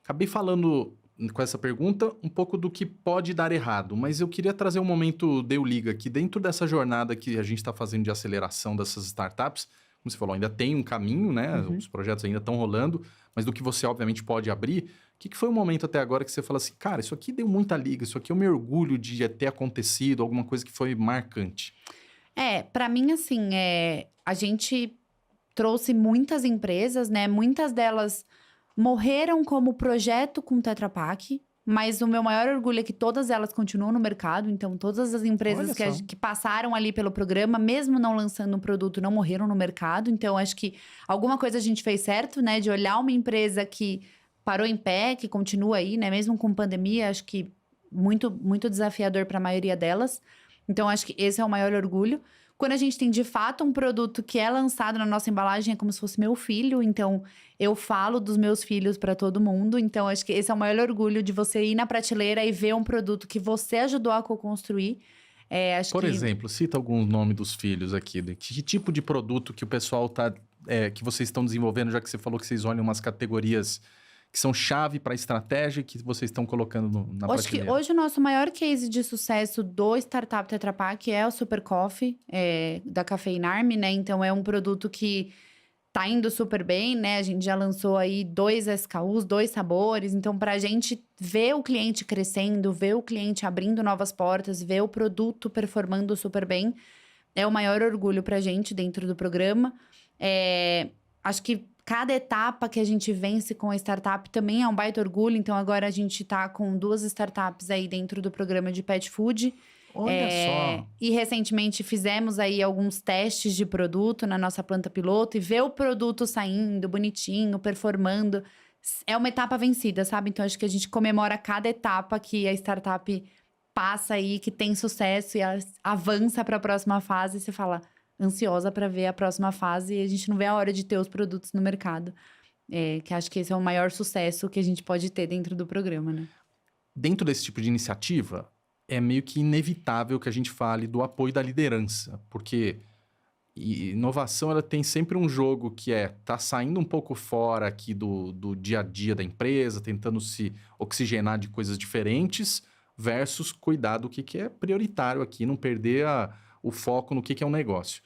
Acabei falando com essa pergunta um pouco do que pode dar errado, mas eu queria trazer um momento Deu Liga aqui dentro dessa jornada que a gente está fazendo de aceleração dessas startups. Como você falou, ainda tem um caminho, né? Os projetos ainda estão rolando, mas do que você obviamente pode abrir. O que foi o momento até agora que você fala assim, cara, isso aqui deu muita liga, isso aqui eu me orgulho de ter acontecido, alguma coisa que foi marcante? Para mim, assim, a gente trouxe muitas empresas, né? Muitas delas morreram como projeto com Tetra Pak, mas o meu maior orgulho é que todas elas continuam no mercado. Então, todas as empresas que passaram ali pelo programa, mesmo não lançando um produto, não morreram no mercado. Então, acho que alguma coisa a gente fez certo, né? De olhar uma empresa que parou em pé, que continua aí, né? Mesmo com pandemia, acho que muito, muito desafiador para a maioria delas. Então, acho que esse é o maior orgulho. Quando a gente tem, de fato, um produto que é lançado na nossa embalagem, é como se fosse meu filho. Então, eu falo dos meus filhos para todo mundo. Então, acho que esse é o maior orgulho de você ir na prateleira e ver um produto que você ajudou a co-construir. Por exemplo, cita algum nome dos filhos aqui. Que tipo de produto que o pessoal que vocês estão desenvolvendo, já que você falou que vocês olham umas categorias que são chave para a estratégia que vocês estão colocando na Acho prateleira? que hoje o nosso maior case de sucesso do Startup Tetra Pak é o Super Coffee, da Cafein Army, né? Então, é um produto que tá indo super bem, né? A gente já lançou aí 2 SKUs, 2 sabores. Então, pra gente ver o cliente crescendo, ver o cliente abrindo novas portas, ver o produto performando super bem, é o maior orgulho pra gente dentro do programa. Acho que cada etapa que a gente vence com a startup também é um baita orgulho. Então, agora a gente tá com 2 startups aí dentro do programa de pet food. Olha só. E recentemente fizemos aí alguns testes de produto na nossa planta piloto. E ver o produto saindo bonitinho, performando, é uma etapa vencida, sabe? Então, acho que a gente comemora cada etapa que a startup passa aí, que tem sucesso e avança para a próxima fase. E você fala, ansiosa para ver a próxima fase. E a gente não vê a hora de ter os produtos no mercado. Que acho que esse é o maior sucesso que a gente pode ter dentro do programa, né? Dentro desse tipo de iniciativa, é meio que inevitável que a gente fale do apoio da liderança, porque inovação ela tem sempre um jogo que tá saindo um pouco fora aqui do dia a dia da empresa, tentando se oxigenar de coisas diferentes, versus cuidar do que é prioritário aqui, não perder o foco no que é um negócio.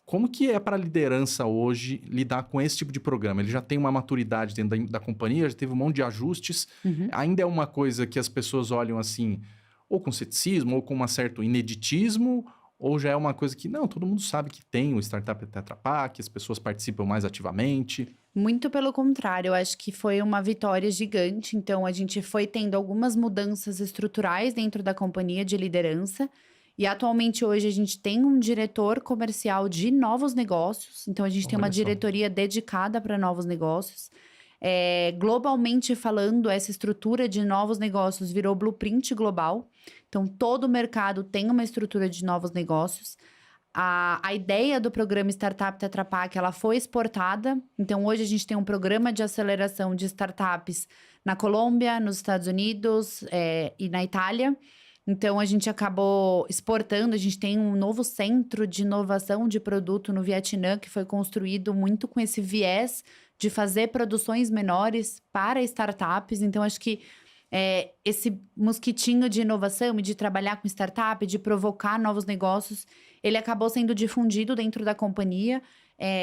Como que é para a liderança hoje lidar com esse tipo de programa? Ele já tem uma maturidade dentro da companhia, já teve um monte de ajustes, ainda é uma coisa que as pessoas olham assim, ou com ceticismo, ou com um certo ineditismo, ou já é uma coisa que, não, todo mundo sabe que tem o Startup Tetra Pak, as pessoas participam mais ativamente. Muito pelo contrário, eu acho que foi uma vitória gigante. Então, a gente foi tendo algumas mudanças estruturais dentro da companhia de liderança. E atualmente, hoje, a gente tem um diretor comercial de novos negócios. Então, a gente tem uma diretoria dedicada para novos negócios. Globalmente falando, essa estrutura de novos negócios virou blueprint global. Então, todo o mercado tem uma estrutura de novos negócios. A ideia do programa Startup Tetra Pak, ela foi exportada. Então, hoje a gente tem um programa de aceleração de startups na Colômbia, nos Estados Unidos e na Itália. Então, a gente acabou exportando. A gente tem um novo centro de inovação de produto no Vietnã, que foi construído muito com esse viés de fazer produções menores para startups. Então, acho que esse mosquitinho de inovação e de trabalhar com startup, de provocar novos negócios, ele acabou sendo difundido dentro da companhia.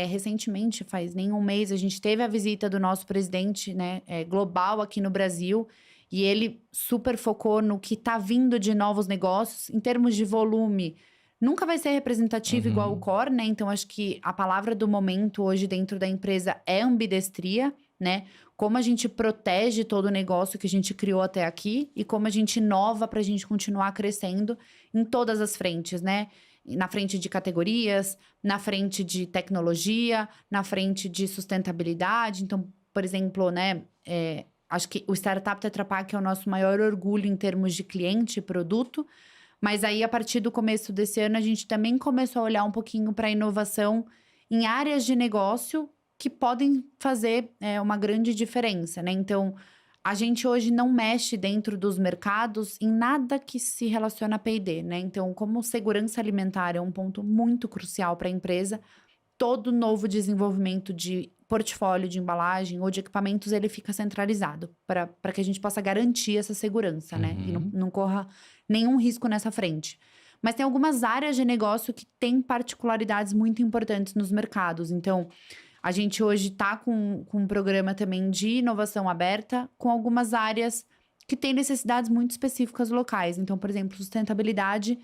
Recentemente, faz nem um mês, a gente teve a visita do nosso presidente, né, global aqui no Brasil. E ele super focou no que está vindo de novos negócios. Em termos de volume, nunca vai ser representativo igual o core, né? Então, acho que a palavra do momento hoje dentro da empresa é ambidestria, né? Como a gente protege todo o negócio que a gente criou até aqui e como a gente inova para a gente continuar crescendo em todas as frentes, né? Na frente de categorias, na frente de tecnologia, na frente de sustentabilidade. Então, por exemplo, né? Acho que o Startup Tetra Pak é o nosso maior orgulho em termos de cliente e produto. Mas aí, a partir do começo desse ano, a gente também começou a olhar um pouquinho para a inovação em áreas de negócio que podem fazer uma grande diferença, né? Então, a gente hoje não mexe dentro dos mercados em nada que se relaciona a P&D, né? Então, como segurança alimentar é um ponto muito crucial para a empresa, todo novo desenvolvimento de portfólio de embalagem ou de equipamentos, ele fica centralizado para que a gente possa garantir essa segurança, né? E não corra nenhum risco nessa frente. Mas tem algumas áreas de negócio que têm particularidades muito importantes nos mercados. Então, a gente hoje está com um programa também de inovação aberta, com algumas áreas que têm necessidades muito específicas locais. Então, por exemplo, sustentabilidade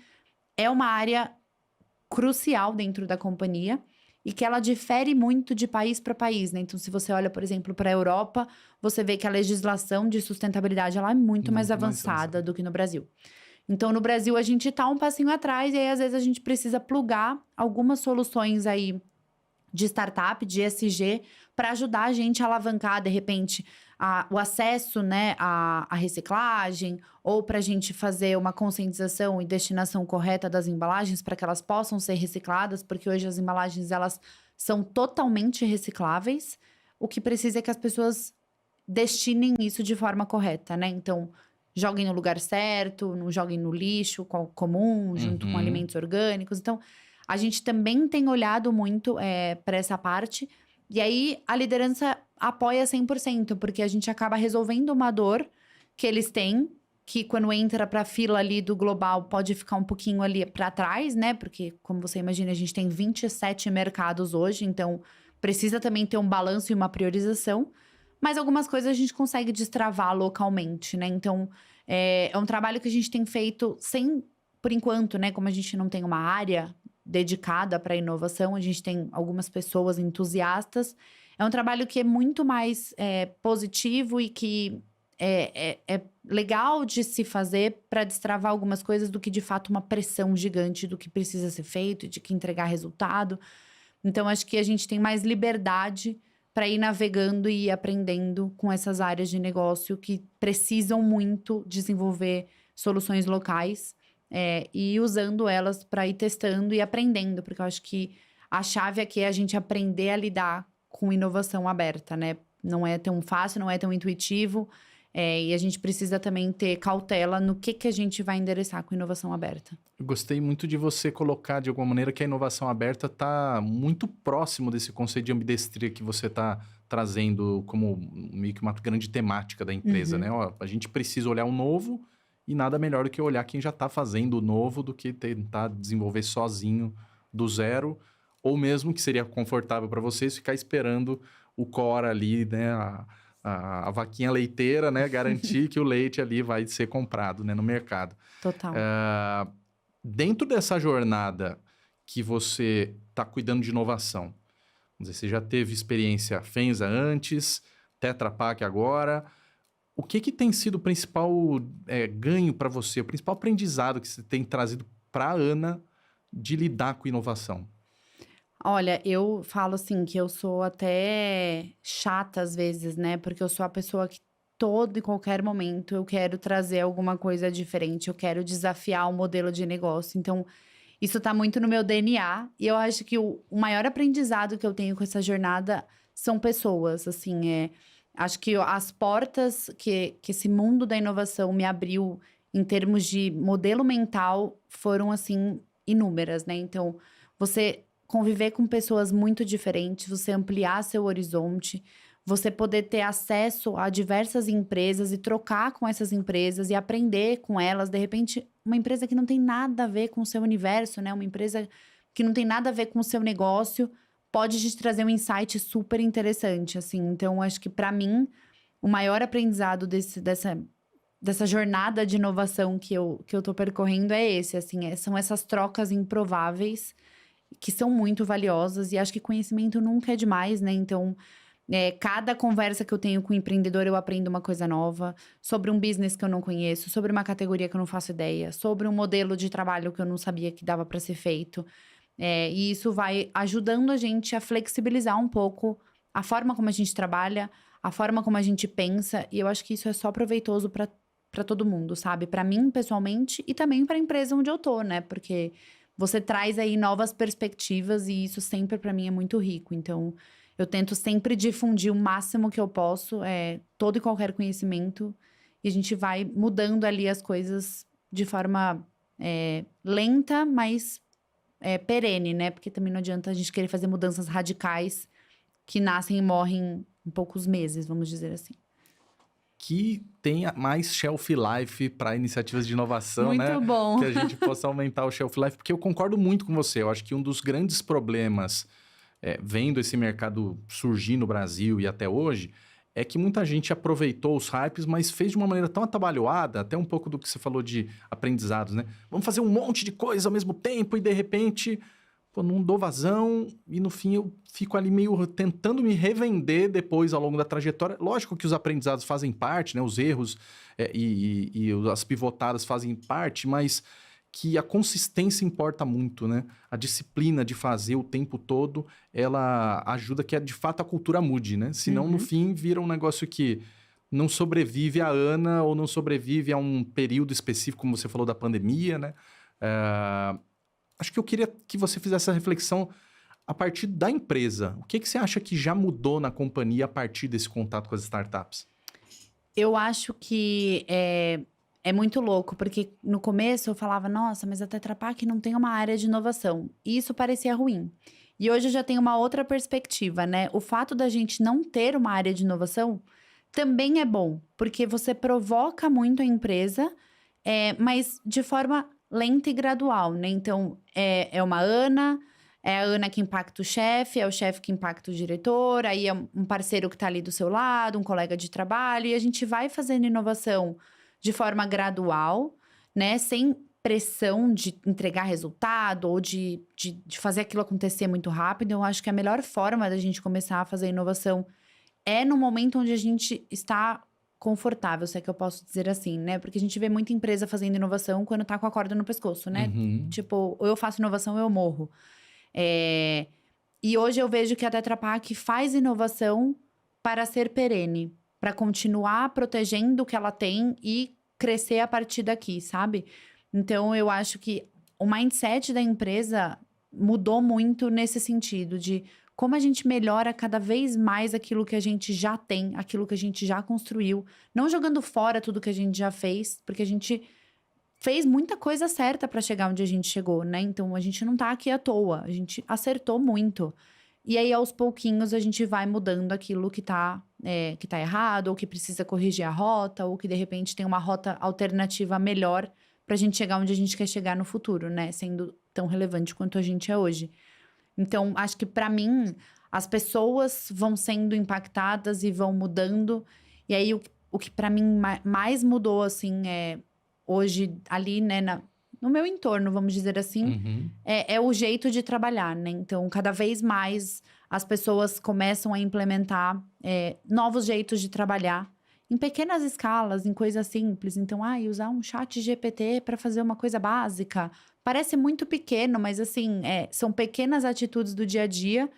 é uma área crucial dentro da companhia e que ela difere muito de país para país, né? Então, se você olha, por exemplo, para a Europa, você vê que a legislação de sustentabilidade ela é muito mais avançada do que no Brasil. Então, no Brasil, a gente está um passinho atrás e aí, às vezes, a gente precisa plugar algumas soluções aí de startup, de ESG, para ajudar a gente a alavancar, de repente, o acesso, né, à reciclagem, ou para a gente fazer uma conscientização e destinação correta das embalagens para que elas possam ser recicladas, porque hoje as embalagens, elas são totalmente recicláveis. O que precisa é que as pessoas destinem isso de forma correta, né? Então, joguem no lugar certo, não joguem no lixo comum, junto com alimentos orgânicos. Então, a gente também tem olhado muito para essa parte. E aí, a liderança apoia 100%, porque a gente acaba resolvendo uma dor que eles têm, que quando entra para a fila ali do global, pode ficar um pouquinho ali para trás, né? Porque, como você imagina, a gente tem 27 mercados hoje, então precisa também ter um balanço e uma priorização. Mas algumas coisas a gente consegue destravar localmente, né? Então, é um trabalho que a gente tem feito sem, por enquanto, né? Como a gente não tem uma área dedicada para inovação, a gente tem algumas pessoas entusiastas. É um trabalho que é muito mais positivo e que é legal de se fazer para destravar algumas coisas do que, de fato, uma pressão gigante do que precisa ser feito, de que entregar resultado. Então, acho que a gente tem mais liberdade para ir navegando e ir aprendendo com essas áreas de negócio que precisam muito desenvolver soluções locais e ir usando elas para ir testando e aprendendo, porque eu acho que a chave aqui é a gente aprender a lidar com inovação aberta, né? Não é tão fácil, não é tão intuitivo, e a gente precisa também ter cautela no que a gente vai endereçar com inovação aberta. Eu gostei muito de você colocar, de alguma maneira, que a inovação aberta está muito próximo desse conceito de ambidestria que você está trazendo como meio que uma grande temática da empresa, né? Ó, a gente precisa olhar o novo e nada melhor do que olhar quem já está fazendo o novo do que tentar desenvolver sozinho do zero, ou mesmo que seria confortável para vocês ficar esperando o core ali, né? A vaquinha leiteira, né? Garantir que o leite ali vai ser comprado, né? No mercado. Total. Dentro dessa jornada que você está cuidando de inovação, vamos dizer, você já teve experiência Fenza antes, Tetra Pak agora. O que tem sido o principal ganho para você, o principal aprendizado que você tem trazido para a Ana de lidar com inovação? Olha, eu falo assim que eu sou até chata às vezes, né? Porque eu sou a pessoa que todo e qualquer momento eu quero trazer alguma coisa diferente, eu quero desafiar o modelo de negócio. Então, isso tá muito no meu DNA. E eu acho que o maior aprendizado que eu tenho com essa jornada são pessoas, assim, acho que as portas que esse mundo da inovação me abriu em termos de modelo mental foram, assim, inúmeras, né? Então, você conviver com pessoas muito diferentes, você ampliar seu horizonte, você poder ter acesso a diversas empresas e trocar com essas empresas e aprender com elas. De repente, uma empresa que não tem nada a ver com o seu universo, né? Uma empresa que não tem nada a ver com o seu negócio, pode te trazer um insight super interessante, assim. Então, acho que para mim, o maior aprendizado dessa jornada de inovação que eu tô percorrendo é esse, assim, são essas trocas improváveis que são muito valiosas e acho que conhecimento nunca é demais, né? Então, cada conversa que eu tenho com um empreendedor, eu aprendo uma coisa nova sobre um business que eu não conheço, sobre uma categoria que eu não faço ideia, sobre um modelo de trabalho que eu não sabia que dava para ser feito. E isso vai ajudando a gente a flexibilizar um pouco a forma como a gente trabalha, a forma como a gente pensa, e eu acho que isso é só proveitoso para todo mundo, sabe? Para mim, pessoalmente, e também para a empresa onde eu tô, né? Porque você traz aí novas perspectivas e isso sempre para mim é muito rico. Então, eu tento sempre difundir o máximo que eu posso, todo e qualquer conhecimento, e a gente vai mudando ali as coisas de forma lenta, mas perene, né? Porque também não adianta a gente querer fazer mudanças radicais que nascem e morrem em poucos meses, vamos dizer assim. Que tenha mais shelf life para iniciativas de inovação, muito né? Muito bom. Que a gente possa aumentar o shelf life, porque eu concordo muito com você. Eu acho que um dos grandes problemas, vendo esse mercado surgir no Brasil e até hoje, é que muita gente aproveitou os hypes, mas fez de uma maneira tão atabalhoada, até um pouco do que você falou de aprendizados, né? Vamos fazer um monte de coisa ao mesmo tempo e, de repente, não dou vazão e, no fim, eu fico ali meio tentando me revender depois ao longo da trajetória. Lógico que os aprendizados fazem parte, né? Os erros e as pivotadas fazem parte, mas que a consistência importa muito, né? A disciplina de fazer o tempo todo, ela ajuda que, de fato, a cultura mude, né? Senão, no fim, vira um negócio que não sobrevive a Ana ou não sobrevive a um período específico, como você falou, da pandemia, né? Acho que eu queria que você fizesse essa reflexão a partir da empresa. O que você acha que já mudou na companhia a partir desse contato com as startups? Eu acho que é muito louco, porque no começo eu falava, nossa, mas a Tetra Pak não tem uma área de inovação. E isso parecia ruim. E hoje eu já tenho uma outra perspectiva, né? O fato da gente não ter uma área de inovação também é bom, porque você provoca muito a empresa, mas de forma lenta e gradual, né? Então, é uma Ana, é a Ana que impacta o chefe, é o chefe que impacta o diretor, aí é um parceiro que tá ali do seu lado, um colega de trabalho, e a gente vai fazendo inovação de forma gradual, né? Sem pressão de entregar resultado ou de fazer aquilo acontecer muito rápido. Eu acho que a melhor forma da gente começar a fazer inovação é no momento onde a gente está confortável, se é que eu posso dizer assim, né? Porque a gente vê muita empresa fazendo inovação quando tá com a corda no pescoço, né? Uhum. Tipo, ou eu faço inovação ou eu morro. E hoje eu vejo que a Tetra Pak faz inovação para ser perene, para continuar protegendo o que ela tem e crescer a partir daqui, sabe? Então eu acho que o mindset da empresa mudou muito nesse sentido de como a gente melhora cada vez mais aquilo que a gente já tem, aquilo que a gente já construiu, não jogando fora tudo que a gente já fez, porque a gente fez muita coisa certa para chegar onde a gente chegou, né? Então a gente não tá aqui à toa, a gente acertou muito. E aí, aos pouquinhos, a gente vai mudando aquilo que tá errado, ou que precisa corrigir a rota, ou que de repente tem uma rota alternativa melhor pra gente chegar onde a gente quer chegar no futuro, né? Sendo tão relevante quanto a gente é hoje. Então, acho que pra mim, as pessoas vão sendo impactadas e vão mudando. E aí, o que pra mim mais mudou, assim, hoje ali, né, no meu entorno, vamos dizer assim, Uhum. é o jeito de trabalhar, né? Então, cada vez mais as pessoas começam a implementar novos jeitos de trabalhar em pequenas escalas, em coisas simples. Então, usar um chat GPT para fazer uma coisa básica. Parece muito pequeno, mas assim, são pequenas atitudes do dia a dia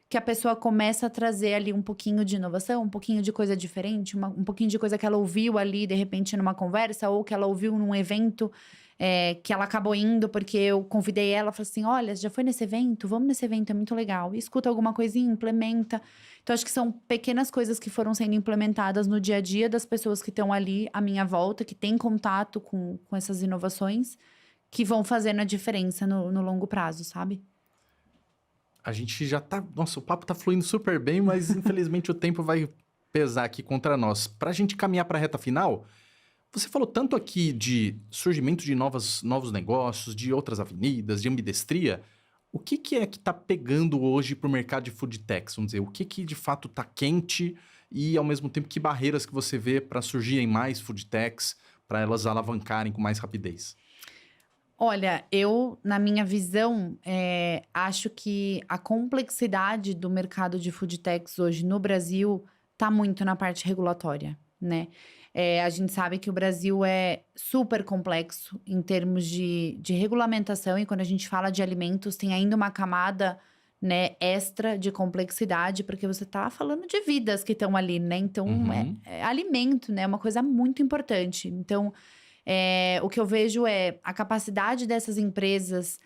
que a pessoa começa a trazer ali um pouquinho de inovação, um pouquinho de coisa diferente, um pouquinho de coisa que ela ouviu ali, de repente, numa conversa, ou que ela ouviu num evento, que ela acabou indo porque eu convidei ela, falei assim, olha, já foi nesse evento? Vamos nesse evento, é muito legal. E escuta alguma coisinha, implementa. Então, acho que são pequenas coisas que foram sendo implementadas no dia a dia das pessoas que estão ali à minha volta, que têm contato com essas inovações, que vão fazendo a diferença no longo prazo, sabe? A gente já tá. Nossa, o papo tá fluindo super bem, mas infelizmente o tempo vai pesar aqui contra nós. Pra gente caminhar pra reta final, você falou tanto aqui de surgimento de novos negócios, de outras avenidas, de ambidestria. O que é que tá pegando hoje pro mercado de food techs? Vamos dizer, o que de fato tá quente e, ao mesmo tempo, que barreiras que você vê para surgirem mais food techs, para elas alavancarem com mais rapidez? Olha, na minha visão, acho que a complexidade do mercado de food techs hoje no Brasil tá muito na parte regulatória, né? A gente sabe que o Brasil é super complexo em termos de regulamentação, e quando a gente fala de alimentos, tem ainda uma camada, né, extra de complexidade, porque você tá falando de vidas que estão ali, né? Então, Uhum. é alimento, né? É uma coisa muito importante. Então, o que eu vejo é a capacidade dessas empresas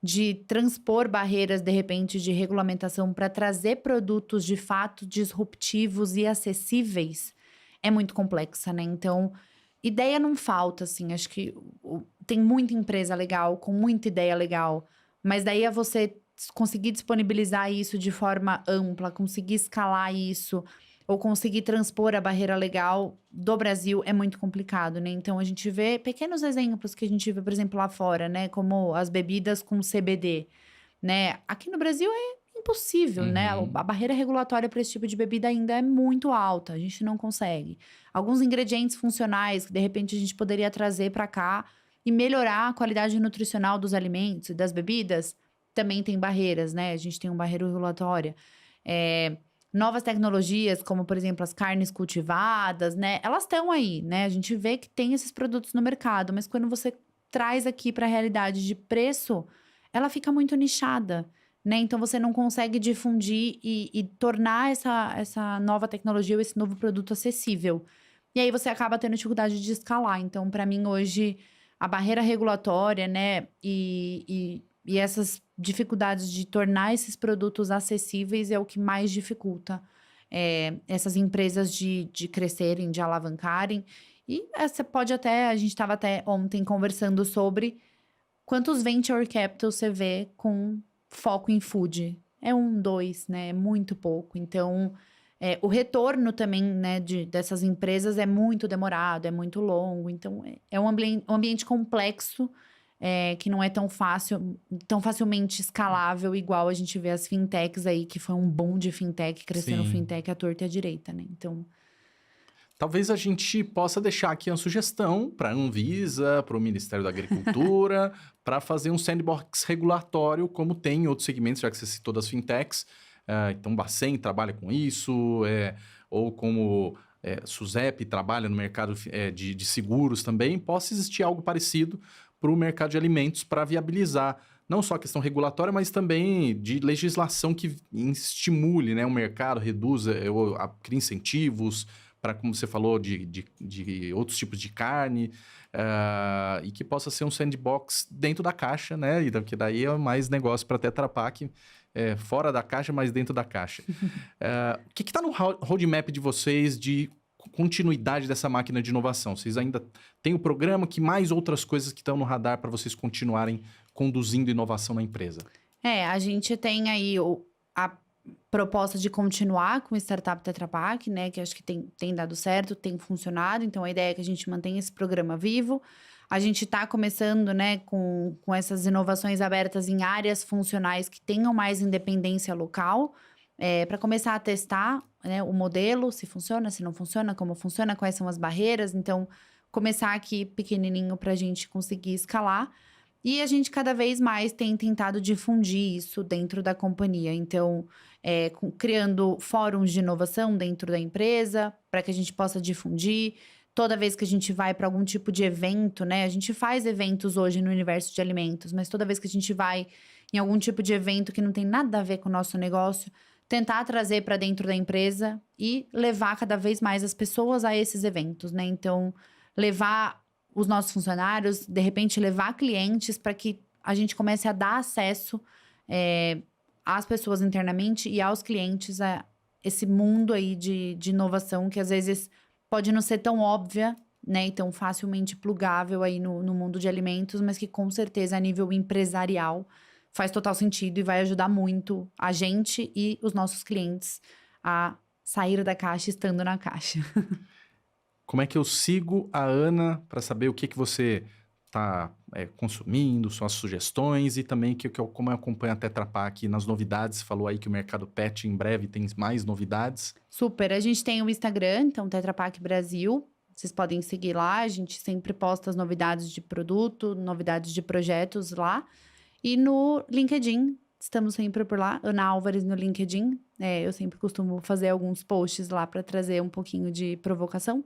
de transpor barreiras, de repente, de regulamentação para trazer produtos de fato disruptivos e acessíveis é muito complexa, né? Então, ideia não falta, assim. Acho que tem muita empresa legal, com muita ideia legal, mas daí é você conseguir disponibilizar isso de forma ampla, conseguir escalar isso ou conseguir transpor a barreira legal do Brasil é muito complicado, né? Então a gente vê pequenos exemplos que a gente vê, por exemplo, lá fora, né? Como as bebidas com CBD, né? Aqui no Brasil é impossível, né? Uhum. A barreira regulatória para esse tipo de bebida ainda é muito alta, a gente não consegue. Alguns ingredientes funcionais que de repente a gente poderia trazer para cá e melhorar a qualidade nutricional dos alimentos e das bebidas, também tem barreiras, né? A gente tem uma barreira regulatória. Novas tecnologias, como por exemplo as carnes cultivadas, né? Elas estão aí, né? A gente vê que tem esses produtos no mercado, mas quando você traz aqui para a realidade de preço, ela fica muito nichada, né? Então você não consegue difundir e tornar essa nova tecnologia ou esse novo produto acessível. E aí você acaba tendo dificuldade de escalar. Então, para mim, hoje, a barreira regulatória, né? E essas dificuldades de tornar esses produtos acessíveis é o que mais dificulta essas empresas de crescerem, de alavancarem. E você pode até, a gente estava até ontem conversando sobre quantos venture capital você vê com foco em food. É 1, 2, né? É muito pouco. Então, o retorno também, né, dessas empresas é muito demorado, é muito longo. Então, é um ambiente complexo, que não é tão facilmente escalável, igual a gente vê as fintechs aí, que foi um boom de fintech, crescendo Sim. fintech à torta e à direita, né? Então, Talvez a gente possa deixar aqui uma sugestão para a Anvisa, para o Ministério da Agricultura, para fazer um sandbox regulatório, como tem em outros segmentos, já que você citou das fintechs. Então, Bacen trabalha com isso, ou como SUSEP trabalha no mercado de seguros também, possa existir algo parecido para o mercado de alimentos para viabilizar não só a questão regulatória, mas também de legislação que estimule, né, o mercado, reduza, crie incentivos para, como você falou, de outros tipos de carne, e que possa ser um sandbox dentro da caixa, né? E que daí é mais negócio para Tetra Pak, fora da caixa, mas dentro da caixa. O que está no roadmap de vocês de continuidade dessa máquina de inovação? Vocês ainda têm o programa, que mais outras coisas que estão no radar para vocês continuarem conduzindo inovação na empresa? A gente tem aí a proposta de continuar com o Startup Tetra Pak, né? Que acho que tem dado certo, tem funcionado. Então, a ideia é que a gente mantenha esse programa vivo. A gente está começando, né, com essas inovações abertas em áreas funcionais que tenham mais independência local, para começar a testar, né, o modelo, se funciona, se não funciona, como funciona, quais são as barreiras. Então, começar aqui pequenininho para a gente conseguir escalar. E a gente cada vez mais tem tentado difundir isso dentro da companhia. Então, criando fóruns de inovação dentro da empresa, para que a gente possa difundir. Toda vez que a gente vai para algum tipo de evento, né? A gente faz eventos hoje no universo de alimentos, mas toda vez que a gente vai em algum tipo de evento que não tem nada a ver com o nosso negócio, tentar trazer para dentro da empresa e levar cada vez mais as pessoas a esses eventos, né? Então, levar os nossos funcionários, de repente levar clientes para que a gente comece a dar acesso às pessoas internamente e aos clientes a esse mundo aí de inovação que às vezes pode não ser tão óbvia, né, e tão facilmente plugável aí no mundo de alimentos, mas que com certeza a nível empresarial faz total sentido e vai ajudar muito a gente e os nossos clientes a sair da caixa estando na caixa. Como é que eu sigo a Ana para saber o que você está consumindo, suas sugestões e também como eu acompanho a Tetra Pak nas novidades? Falou aí que o mercado pet em breve tem mais novidades. Super, a gente tem o Instagram, então Tetra Pak Brasil, vocês podem seguir lá, a gente sempre posta as novidades de produto, novidades de projetos lá. E no LinkedIn, estamos sempre por lá, Ana Álvares no LinkedIn, eu sempre costumo fazer alguns posts lá para trazer um pouquinho de provocação.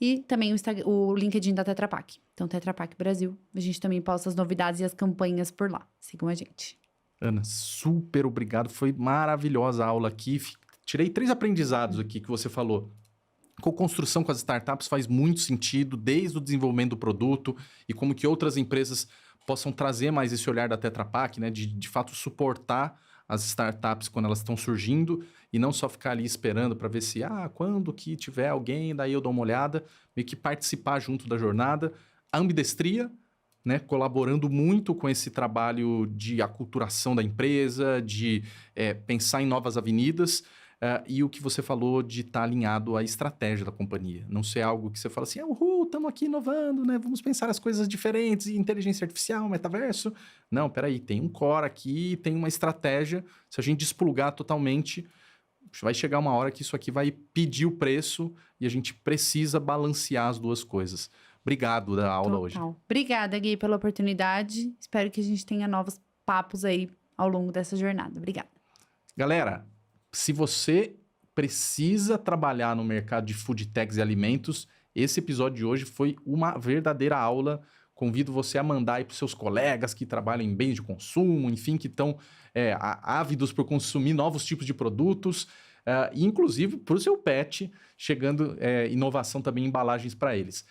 E também o LinkedIn da Tetra Pak. Então, Tetra Pak Brasil. A gente também posta as novidades e as campanhas por lá. Sigam a gente. Ana, super obrigado. Foi maravilhosa a aula aqui. Tirei 3 aprendizados aqui que você falou. Co-construção com as startups faz muito sentido, desde o desenvolvimento do produto e como que outras empresas possam trazer mais esse olhar da Tetra Pak, né? De fato, suportar as startups quando elas estão surgindo e não só ficar ali esperando para ver se, quando que tiver alguém, daí eu dou uma olhada, meio que participar junto da jornada. A ambidestria, né, colaborando muito com esse trabalho de aculturação da empresa, de pensar em novas avenidas, e o que você falou de estar alinhado à estratégia da companhia. Não ser algo que você fala assim, estamos aqui inovando, né? Vamos pensar as coisas diferentes, inteligência artificial, metaverso. Não, peraí, tem um core aqui, tem uma estratégia. Se a gente desplugar totalmente, vai chegar uma hora que isso aqui vai pedir o preço e a gente precisa balancear as duas coisas. Obrigado da aula hoje. Obrigada, Gui, pela oportunidade. Espero que a gente tenha novos papos aí ao longo dessa jornada. Obrigada. Galera, se você precisa trabalhar no mercado de food techs e alimentos, esse episódio de hoje foi uma verdadeira aula. Convido você a mandar aí para os seus colegas que trabalham em bens de consumo, enfim, que estão ávidos por consumir novos tipos de produtos, e inclusive para o seu pet, chegando inovação também em embalagens para eles.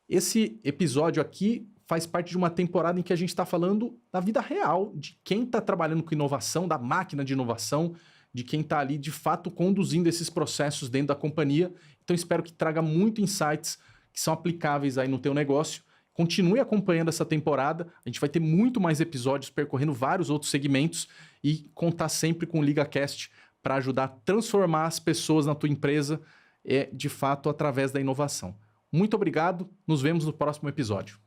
Esse episódio aqui faz parte de uma temporada em que a gente está falando da vida real, de quem está trabalhando com inovação, da máquina de inovação, de quem está ali, de fato, conduzindo esses processos dentro da companhia. Então, espero que traga muito insights que são aplicáveis aí no teu negócio. Continue acompanhando essa temporada. A gente vai ter muito mais episódios percorrendo vários outros segmentos e contar sempre com o LigaCast para ajudar a transformar as pessoas na tua empresa, de fato, através da inovação. Muito obrigado. Nos vemos no próximo episódio.